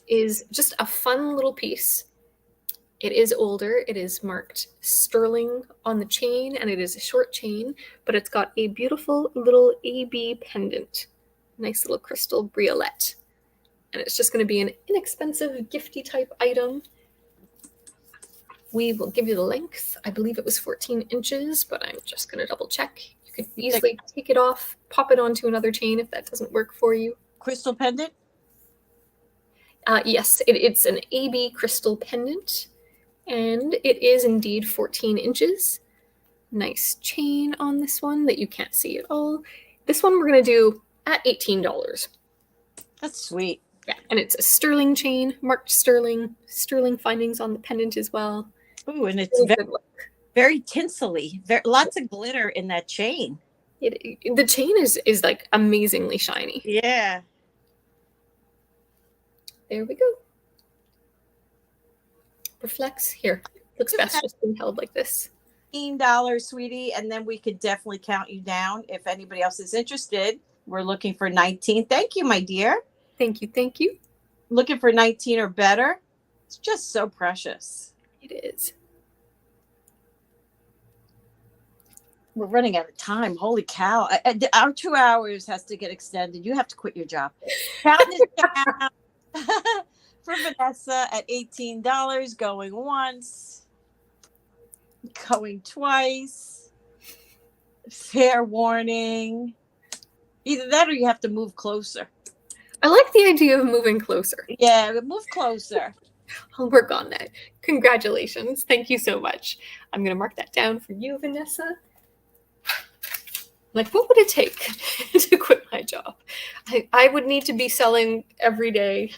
is just a fun little piece. It is older. It is marked sterling on the chain, and it is a short chain, but it's got a beautiful little AB pendant. Nice little crystal briolette. And it's just going to be an inexpensive gifty type item. We will give you the length. I believe it was 14 inches, but I'm just going to double check. You could easily take it off, pop it onto another chain if that doesn't work for you. Crystal pendant? Yes, it's an AB crystal pendant, and it is indeed 14 inches. Nice chain on this one that you can't see at all. This one we're going to do at $18. That's sweet. Yeah, and it's a sterling chain, marked sterling findings on the pendant as well. Ooh, and it's very tinsely. Lots of glitter in that chain. The chain is like amazingly shiny. Yeah. There we go. Reflects here. Looks best just being held like this. $15, sweetie, and then we could definitely count you down if anybody else is interested. We're looking for 19. Thank you, my dear. Thank you, thank you. Looking for 19 or better. It's just so precious. It is. We're running out of time. Holy cow. Our 2 hours has to get extended. You have to quit your job. Count this down for Vanessa at $18. Going once. Going twice. Fair warning. Either that or you have to move closer. I like the idea of moving closer. Yeah, move closer. I'll work on that. Congratulations. Thank you so much. I'm going to mark that down for you, Vanessa. Like, what would it take to quit my job? I would need to be selling every day.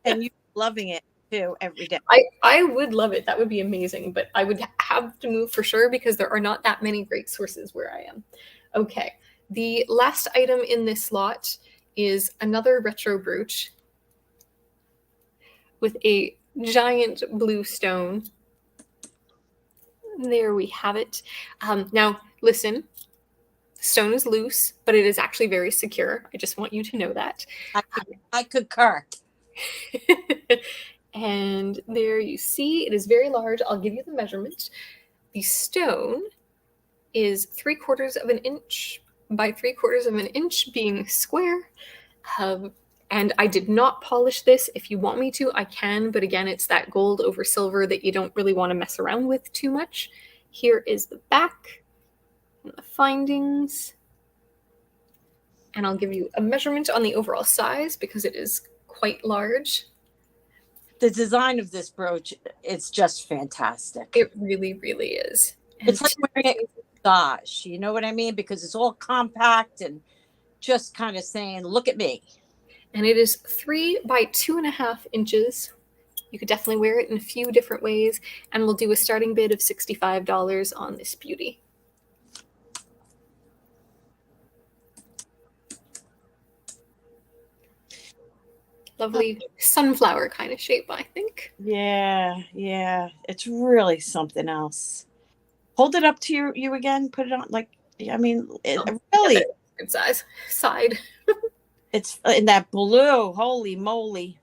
And you loving it. too every day. I would love it. That would be amazing, but I would have to move for sure because there are not that many great sources where I am. Okay. The last item in this lot is another retro brooch with a giant blue stone. There we have it. Now, listen, stone is loose, but it is actually very secure. I just want you to know that. I concur. And there you see, it is very large. I'll give you the measurement. The stone is 3/4 of an inch by 3/4 of an inch, being square. And I did not polish this. If you want me to, I can. But again, it's that gold over silver that you don't really want to mess around with too much. Here is the back and the findings. And I'll give you a measurement on the overall size because it is quite large. The design of this brooch, it's just fantastic. It really, really is. And it's like wearing it with gosh, you know what I mean? Because it's all compact and just kind of saying, look at me. And it is 3 by 2.5 inches. You could definitely wear it in a few different ways. And we'll do a starting bid of $65 on this beauty. Lovely sunflower kind of shape, I think. Yeah. It's really something else. Hold it up to you again. Put it on like, I mean, it really. Good size. Side. It's in that blue. Holy moly.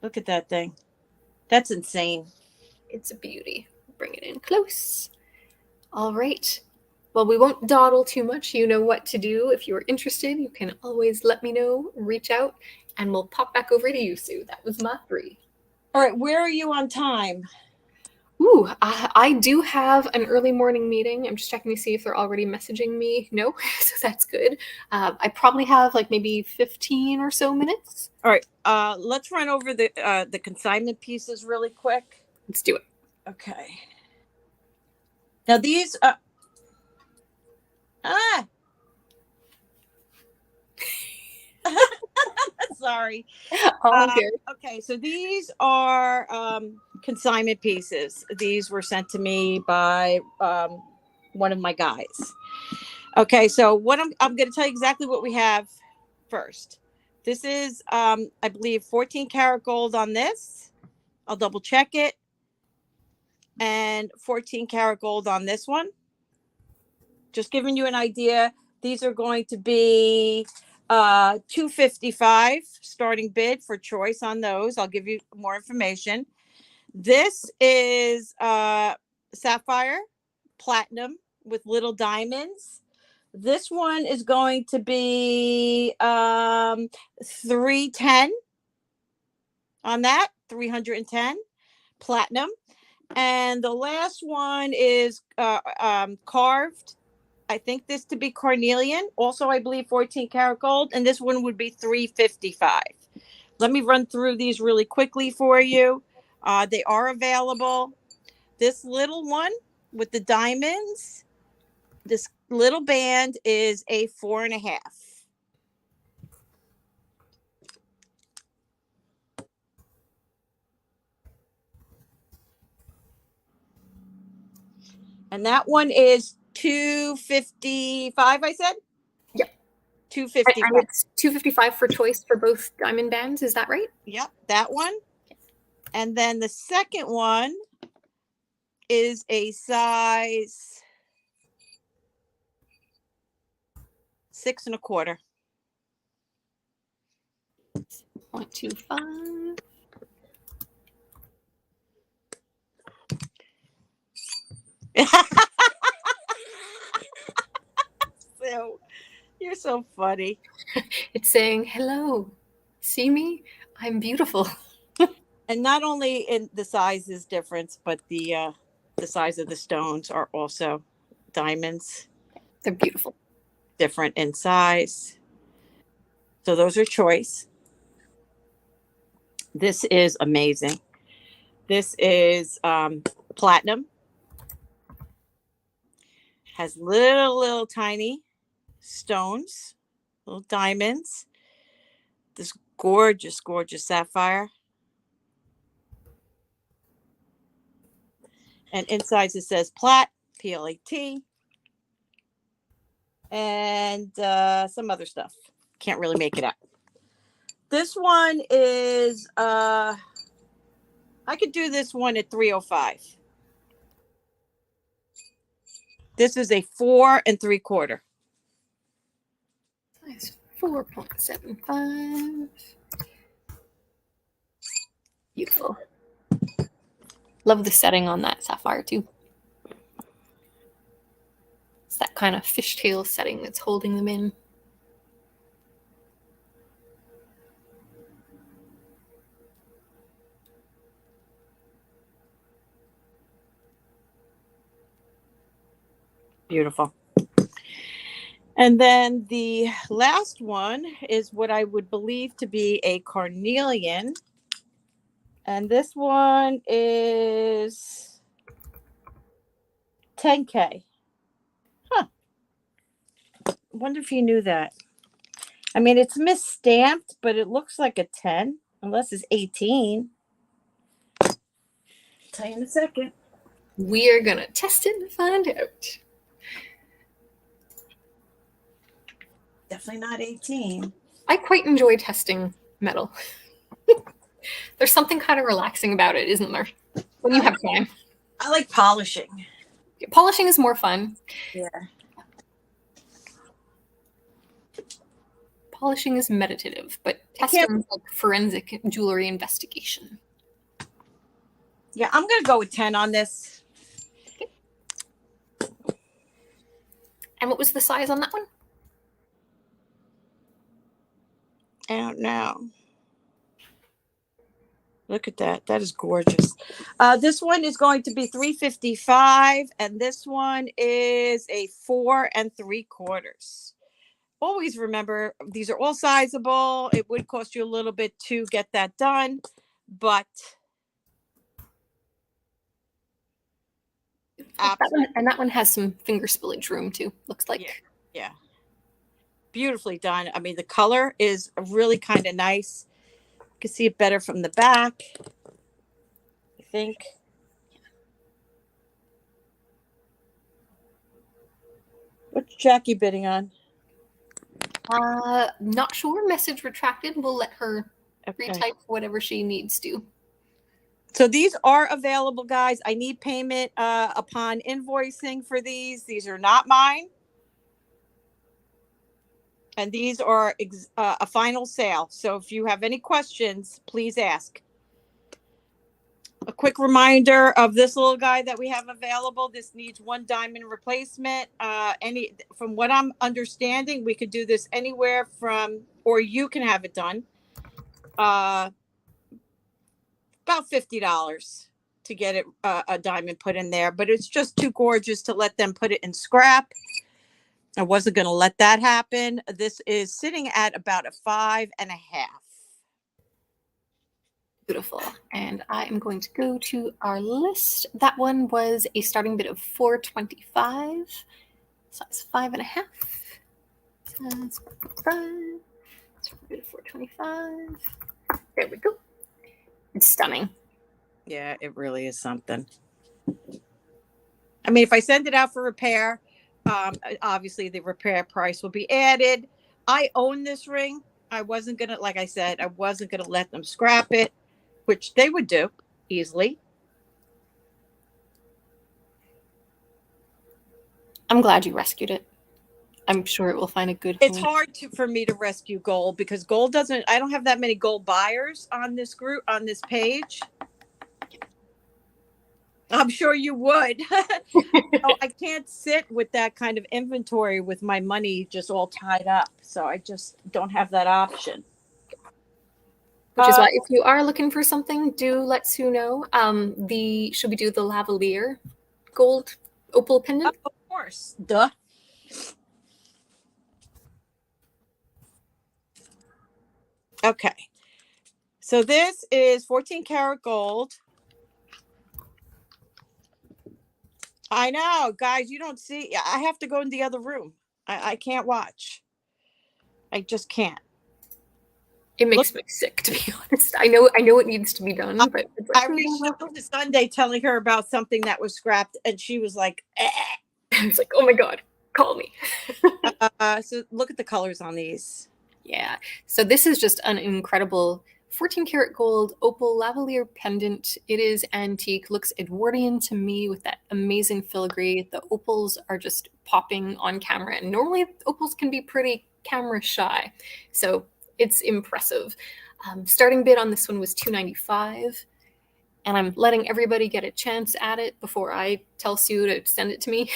Look at that thing. That's insane. It's a beauty. Bring it in close. All right. Well, we won't dawdle too much. You know what to do. If you're interested, you can always let me know, reach out, and we'll pop back over to you, Sue. That was my 3. All right. Where are you on time? Ooh, I do have an early morning meeting. I'm just checking to see if they're already messaging me. No, so that's good. I probably have like maybe 15 or so minutes. All right. Let's run over the consignment pieces really quick. Let's do it. Okay. Now these sorry. Okay, so these are consignment pieces. These were sent to me by one of my guys. Okay, so what I'm going to tell you exactly what we have first. This is I believe 14 karat gold on this. I'll double check it. And 14 karat gold on this one. Just giving you an idea. These are going to be $255 starting bid for choice on those. I'll give you more information. This is sapphire platinum with little diamonds. This one is going to be $310 on that, 310 platinum. And the last one is carved. I think this to be carnelian. Also, I believe 14 karat gold. And this one would be $355. Let me run through these really quickly for you. They are available. This little one with the diamonds, this little band is a 4.5. And that one is $255, I said? Yep. $255. And it's $255 for choice for both diamond bands. Is that right? Yep, that one. And then the second one is a size 6 1/4. 0.25. So, you're so funny. It's saying, hello, see me? I'm beautiful. And not only in the size is different, but the size of the stones are also diamonds. They're beautiful. Different in size. So those are choice. This is amazing. This is platinum. Has little tiny stones, little diamonds. This gorgeous sapphire. And inside it says Plat, P-L-A-T. And some other stuff. Can't really make it out. This one is, I could do this one at 305. This is a 4 3/4. Size 4.75. Beautiful. Love the setting on that sapphire too. It's that kind of fishtail setting that's holding them in. Beautiful. And then the last one is what I would believe to be a carnelian. And this one is 10K. Huh. Wonder if you knew that. I mean, it's misstamped, but it looks like a 10, unless it's 18. I'll tell you in a second. We are going to test it and find out. Definitely not 18. I quite enjoy testing metal. There's something kind of relaxing about it, isn't there? When you have time. I like polishing. Polishing is more fun. Yeah. Polishing is meditative, but testing is like forensic jewelry investigation. Yeah, I'm going to go with 10 on this. Okay. And what was the size on that one? I don't know. Look at that. That is gorgeous. This one is going to be 355, and this one is a 4 3/4. Always remember, these are all sizable. It would cost you a little bit to get that done, but that one has some finger spillage room too, looks like. Yeah. Beautifully done. I mean, the color is really kind of nice. You can see it better from the back, I think. What's Jackie bidding on? Not sure. Message retracted. We'll let her retype whatever she needs to. So these are available, guys. I need payment upon invoicing for these. These are not mine. And these are a final sale. So if you have any questions, please ask. A quick reminder of this little guy that we have available. This needs 1 diamond replacement. From what I'm understanding, we could do this anywhere from, or you can have it done, about $50 to get it a diamond put in there. But it's just too gorgeous to let them put it in scrap. I wasn't going to let that happen. This is sitting at about a 5.5. Beautiful. And I am going to go to our list. That one was a starting bid of 425. Size 5.5. Size 5. Starting bid of 425. There we go. It's stunning. Yeah, it really is something. I mean, if I send it out for repair, obviously the repair price will be added. I own this ring. I wasn't going to, like I said, I wasn't going to let them scrap it, which they would do easily. I'm glad you rescued it. I'm sure it will find a good home. It's hard for me to rescue gold because gold I don't have that many gold buyers on this group, on this page. I'm sure you would. I can't sit with that kind of inventory with my money just all tied up. So I just don't have that option. Which is why if you are looking for something, do let Sue know. Should we do the lavalier gold opal pendant? Of course. Duh. Okay. So this is 14 karat gold. I know, guys, you don't see. I have to go in the other room. I can't watch. I just can't. It Look, makes me sick, to be honest. I know it needs to be done, but it's like, I reached out to Sunday telling her about something that was scrapped, and she was like, eh. it's like, oh my God, call me. So look at the colors on these. Yeah. So this is just an incredible 14 karat gold opal lavalier pendant. It is antique, looks Edwardian to me with that amazing filigree. The opals are just popping on camera, and normally opals can be pretty camera shy. So it's impressive. Starting bid on this one was $295, and I'm letting everybody get a chance at it before I tell Sue to send it to me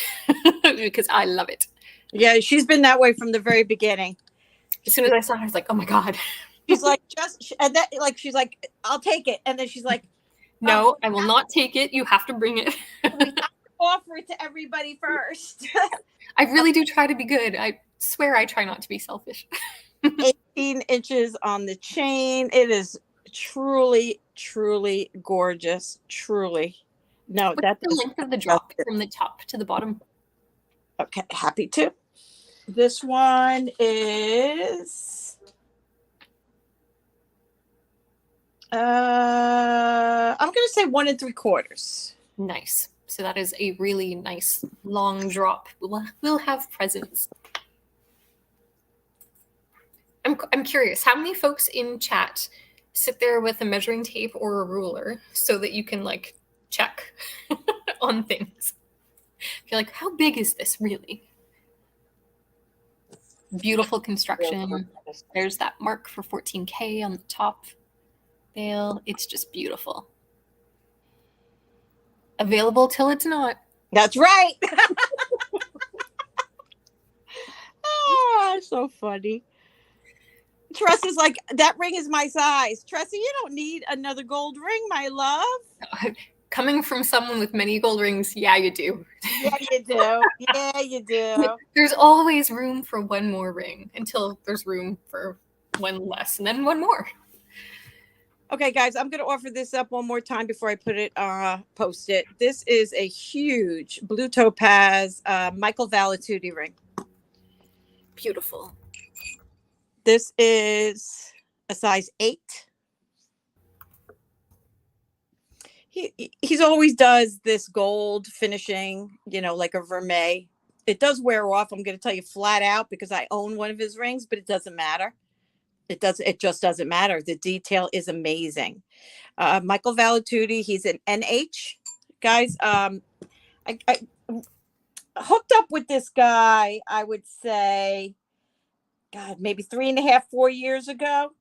because I love it. Yeah, she's been that way from the very beginning. As soon as I saw it, I was like, oh my God. She's like, and that, like, she's like, I'll take it. And then she's like, no, I will not take it. You have to bring it. We have to offer it to everybody first. I really do try to be good. I swear I try not to be selfish. 18 inches on the chain. It is truly, truly gorgeous. Truly. No, What's that's the length of the drop from the top to the bottom? okay. Happy to. This one is I'm gonna say 1 3/4. Nice. So that is a really nice long drop. We'll have presents. I'm curious, how many folks in chat sit there with a measuring tape or a ruler so that you can like check on things? You're like, how big is this really? Beautiful construction. There's that mark for 14K on the top veil. It's just beautiful. Available till it's not. That's right. Oh, so funny. Tress is like, that ring is my size. Tressa, you don't need another gold ring, my love. Coming from someone with many gold rings, yeah, you do. Yeah, you do. Yeah, you do. There's always room for one more ring until there's room for one less and then one more. Okay, guys, I'm going to offer this up one more time before I post it. This is a huge blue topaz Michael Valatutti ring. Beautiful. This is a size 8. He's always does this gold finishing, like a vermeil. It does wear off. I'm going to tell you flat out because I own one of his rings, but it doesn't matter. It just doesn't matter. The detail is amazing. Michael Valatutti, he's an NH. Guys, I hooked up with this guy, I would say, God, maybe 3.5, 4 years ago.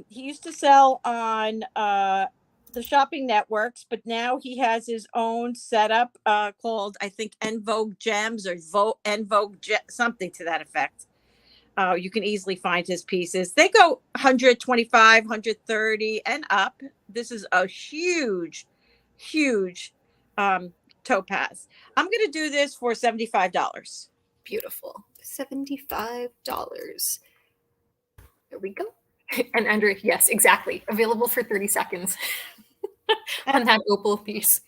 He used to sell on the shopping networks, but now he has his own setup called, I think, ENVOICING Gems or ENVOICING something to that effect. You can easily find his pieces. They go 125, 130 and up. This is a huge, huge topaz. I'm going to do this for $75. Beautiful. $75. There we go. And Andrew, yes, exactly. Available for 30 seconds on that opal piece.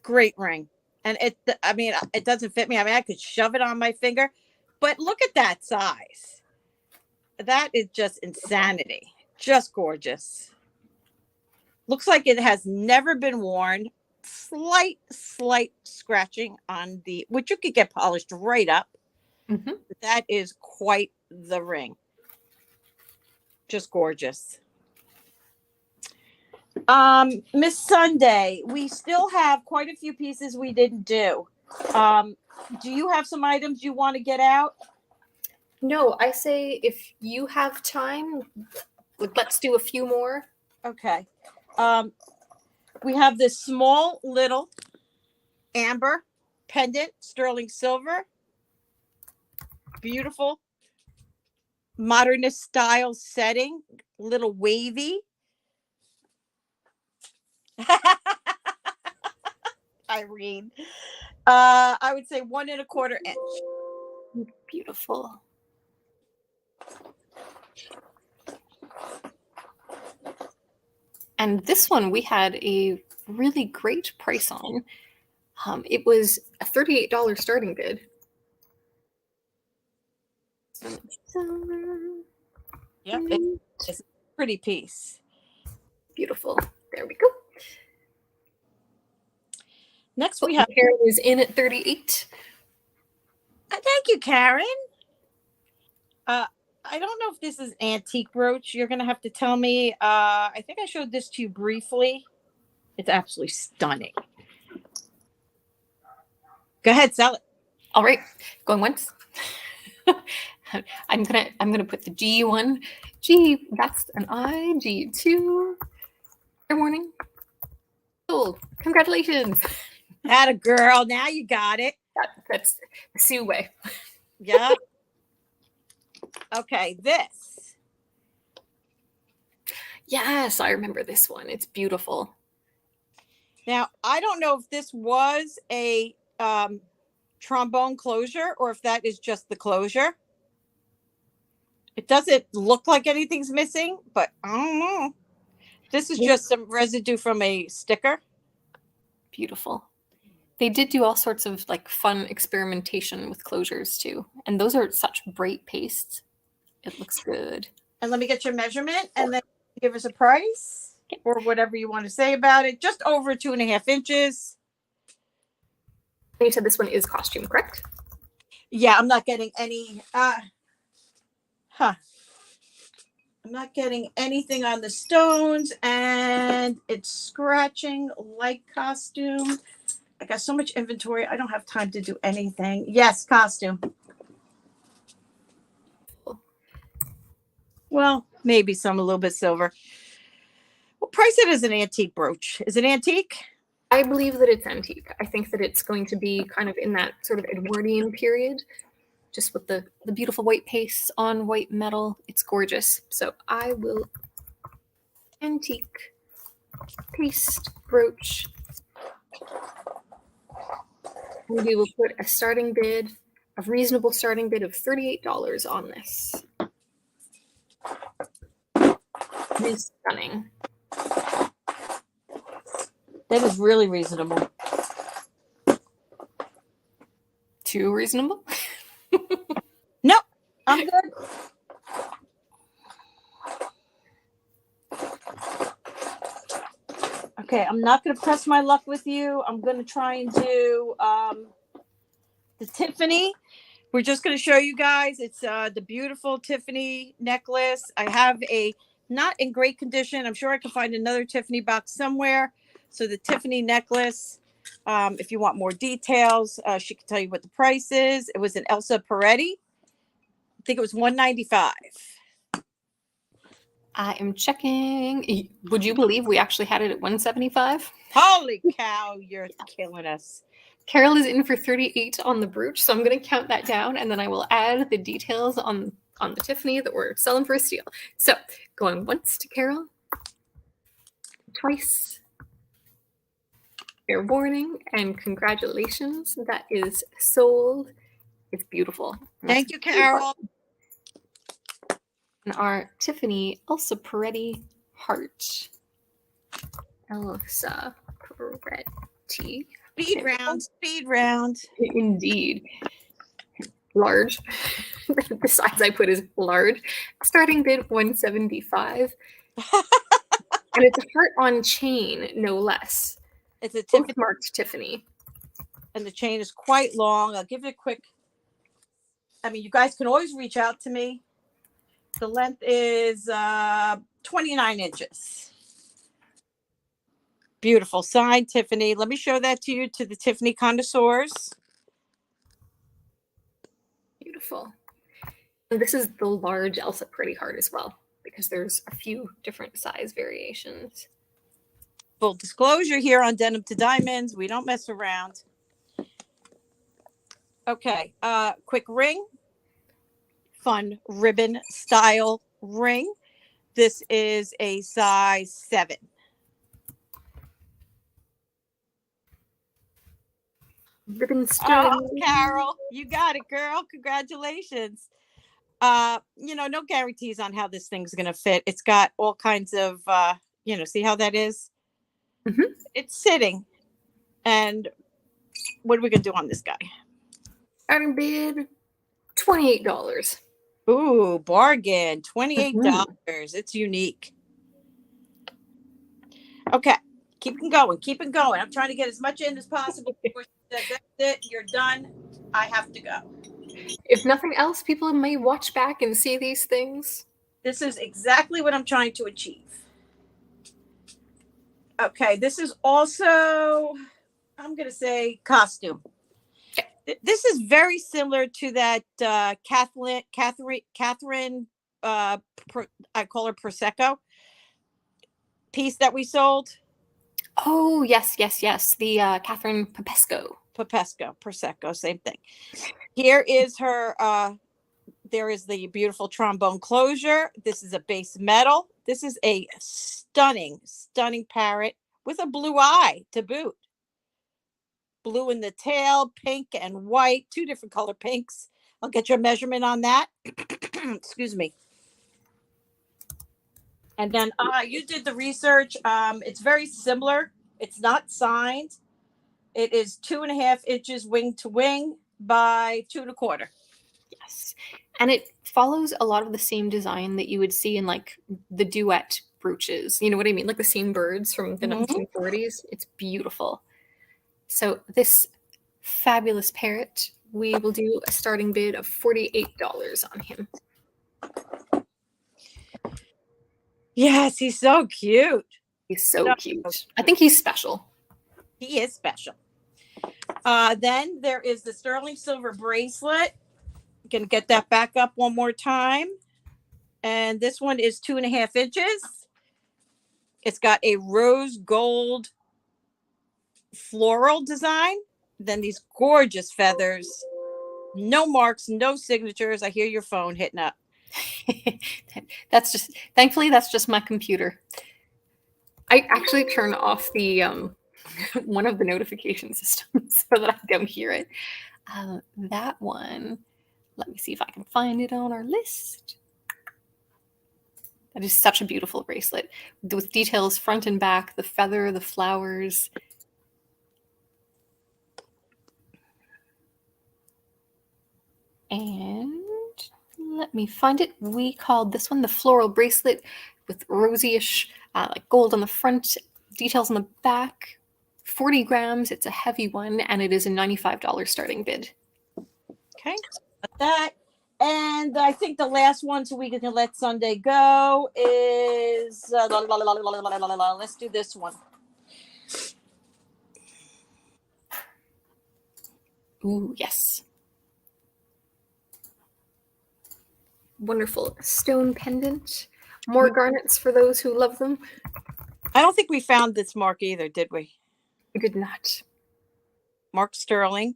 Great ring. And it doesn't fit me. I mean, I could shove it on my finger, but look at that size. That is just insanity. Just gorgeous. Looks like it has never been worn. Slight scratching on which you could get polished right up. Mm-hmm. That is quite the ring. Just gorgeous. Miss Sunday, we still have quite a few pieces we didn't do. Do you have some items you want to get out? No, I say if you have time, let's do a few more. Okay. We have this small little amber pendant, sterling silver. Beautiful. Modernist style setting, little wavy. Irene. I would say 1 1/4 inch. Beautiful. And this one we had a really great price on. It was a $38 starting bid. Yep, it's a pretty piece. Beautiful. There we go. Next we have Karen is in at 38. Thank you, Karen. I don't know if this is antique brooch. You're gonna have to tell me. I think I showed this to you briefly. It's absolutely stunning. Go ahead, sell it. All right, going once. I'm gonna put the G1. G, that's an I. G2. Fair warning. Sold. Congratulations. Atta girl. Now you got it. That's the Sue way. Yeah. Okay, this. Yes, I remember this one. It's beautiful. Now, I don't know if this was a trombone closure or if that is just the closure. It doesn't look like anything's missing, but I don't know. This is just some residue from a sticker. Beautiful. They did do all sorts of like fun experimentation with closures too. And those are such bright pastes. It looks good. And let me get your measurement and then give us a price or whatever you want to say about it. Just over 2.5 inches. You said this one is costume, correct? Yeah, I'm not getting any. I'm not getting anything on the stones, and it's scratching like costume. I got so much inventory. I don't have time to do anything. Yes, costume. Well, maybe some a little bit silver. We'll price it as an antique brooch. Is it antique? I believe that it's antique. I think that it's going to be kind of in that sort of Edwardian period, just with the beautiful white paste on white metal. It's gorgeous. So I will antique paste brooch. And we will put a starting bid, a reasonable starting bid of $38 on this. It is stunning. That is really reasonable. Too reasonable? Nope, I'm good. Okay, I'm not going to press my luck with you. I'm going to try and do the Tiffany. We're just going to show you guys. It's the beautiful Tiffany necklace. I have a not in great condition. I'm sure I can find another Tiffany box somewhere. So the Tiffany necklace, if you want more details, she can tell you what the price is. It was an Elsa Peretti. I think it was $195. I am checking. Would you believe we actually had it at $175? Holy cow, you're killing us. Carol is in for 38 on the brooch, so I'm going to count that down, and then I will add the details on the Tiffany that we're selling for a steal. So going once to Carol, twice. Fair warning and congratulations. That is sold. It's beautiful. Thank you, Carol. And our Tiffany Elsa Peretti heart. Elsa Peretti. Speed round, speed round. Indeed. Large. The size I put is large. Starting bid $175. And it's a heart on chain, no less. It's a Tiffany. Marked Tiffany. And the chain is quite long. I'll give it a quick. I mean, you guys can always reach out to me. The length is 29 inches. Beautiful. Signed Tiffany. Let me show that to you, to the Tiffany connoisseurs. Beautiful. And this is the large Elsa Pretty heart as well, because there's a few different size variations. Full disclosure here on Denim to Diamonds. We don't mess around. Okay. Quick ring. Fun ribbon style ring. This is a size 7. Ribbon style. Oh, Carol, you got it, girl. Congratulations. No guarantees on how this thing's gonna fit. It's got all kinds of see how that is? Mm-hmm. It's sitting, and what are we gonna do on this guy? Starting bid $28. Ooh, bargain. $28. It's unique. Okay, keep it going. Keep it going. I'm trying to get as much in as possible. Before she said, that's it. You're done. I have to go. If nothing else, people may watch back and see these things. This is exactly what I'm trying to achieve. Okay, this is also, I'm going to say costume. This is very similar to that Catherine, I call her Prosecco piece that we sold. Oh, yes. The Catherine Prosecco, same thing. Here is her, there is the beautiful trombone closure. This is a base metal. This is a stunning parrot with a blue eye to boot. Blue in the tail, pink and white, 2 different color pinks. I'll get your measurement on that. Excuse me. And then you did the research. It's very similar. It's not signed. It is 2.5 inches wing to wing by 2.25. Yes. And it follows a lot of the same design that you would see in like the duet brooches. You know what I mean? Like the same birds from the 1940s. It's beautiful. So this fabulous parrot, we will do a starting bid of $48 on him. Yes, he's so cute. He's so cute. I think he's special. He is special. Then there is the sterling silver bracelet. Gonna get that back up one more time. And this one is 2.5 inches. It's got a rose gold floral design. Then these gorgeous feathers. No marks, no signatures. I hear your phone hitting up. Thankfully, that's just my computer. I actually turn off the one of the notification systems so that I don't hear it. That one, let me see if I can find it on our list. That is such a beautiful bracelet with details front and back, the feather, the flowers. And let me find it. We called this one the floral bracelet with rosy-ish, like gold on the front, details on the back. 40 grams. It's a heavy one, and it is a $95 starting bid. Okay, got that. And I think the last one, so we can let Sunday go, is let's do this one. Ooh, yes. Wonderful stone pendant. More garnets for those who love them. I don't think we found this mark either, did we? We did not. Mark Sterling.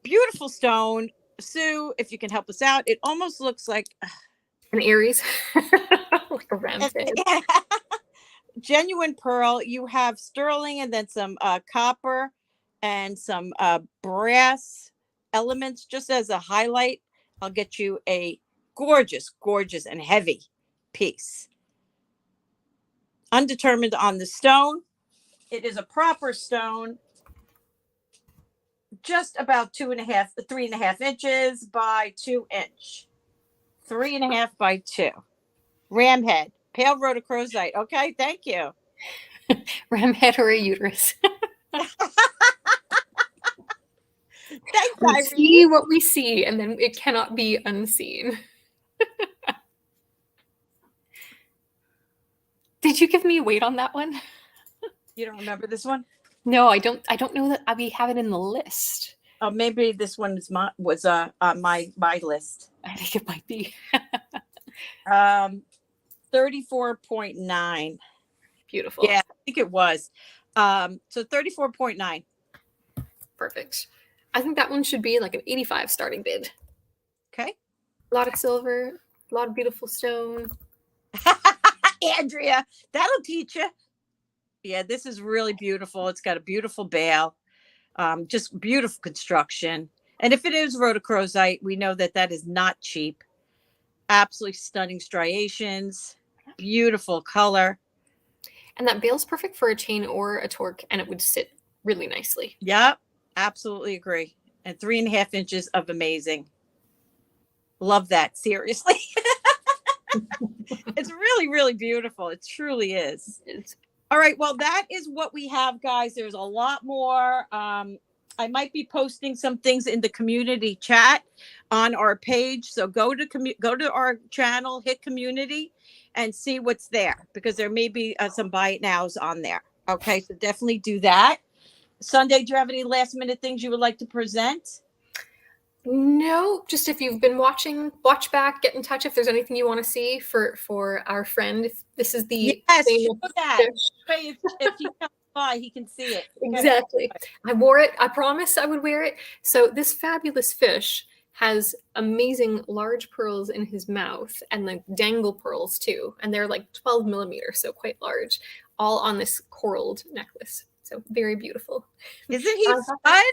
Beautiful stone. Sue, if you can help us out, it almost looks like an Aries. Like a ram's head. Genuine pearl. You have sterling and then some copper and some brass elements just as a highlight. I'll get you a gorgeous and heavy piece. Undetermined on the stone. It is a proper stone. Just about 3.5 inches by 2 inch. 3.5 by 2. Ram head. Pale rhodochrosite. Okay, thank you. Ram head or a uterus. Thanks, we Irene. see what we see, and then it cannot be unseen. Did you give me a weight on that one? You don't remember this one? No, I don't. I don't know that we have it in the list. Oh, maybe this one was on my list. I think it might be. 34.9. Beautiful. Yeah, I think it was. So 34.9. Perfect. I think that one should be like an 85 starting bid. Okay. A lot of silver, a lot of beautiful stone. Andrea, that'll teach you. Yeah, this is really beautiful. It's got a beautiful bail. Just beautiful construction. And if it is rhodochrosite, we know that that is not cheap. Absolutely stunning striations. Beautiful color. And that bail's perfect for a chain or a torque, and it would sit really nicely. Yep. Absolutely agree. And 3.5 inches of amazing. Love that. Seriously. It's really, really beautiful. It truly is. It's All right. Well, that is what we have, guys. There's a lot more. I might be posting some things in the community chat on our page. So go to our channel, hit community, and see what's there, because there may be some buy it nows on there. Okay. So definitely do that. Sunday, do you have any last minute things you would like to present? No, just if you've been watching, watch back, get in touch if there's anything you want to see for our friend. This is the Yes, famous show that. fish. If he comes by, he can see it. Exactly. I wore it. I promised I would wear it. So this fabulous fish has amazing large pearls in his mouth and like dangle pearls too. And they're like 12 millimeters, so quite large, all on this coralled necklace. So very beautiful. Isn't he fun?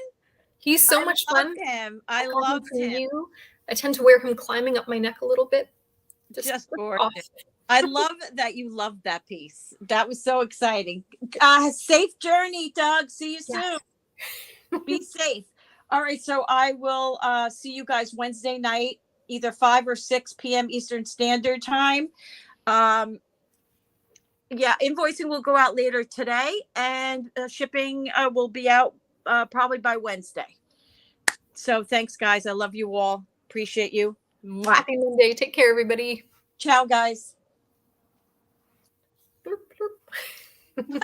He's so much fun. I love him. You. I tend to wear him climbing up my neck a little bit. Just gorgeous. Awesome. I love that you loved that piece. That was so exciting. Safe journey, Doug. See you soon. Be safe. All right. So I will see you guys Wednesday night, either 5 or 6 p.m. Eastern Standard Time. Yeah, invoicing will go out later today, and shipping will be out probably by Wednesday. So thanks, guys. I love you all. Appreciate you. Mwah. Happy Monday. Take care, everybody. Ciao, guys. Bloop, bloop.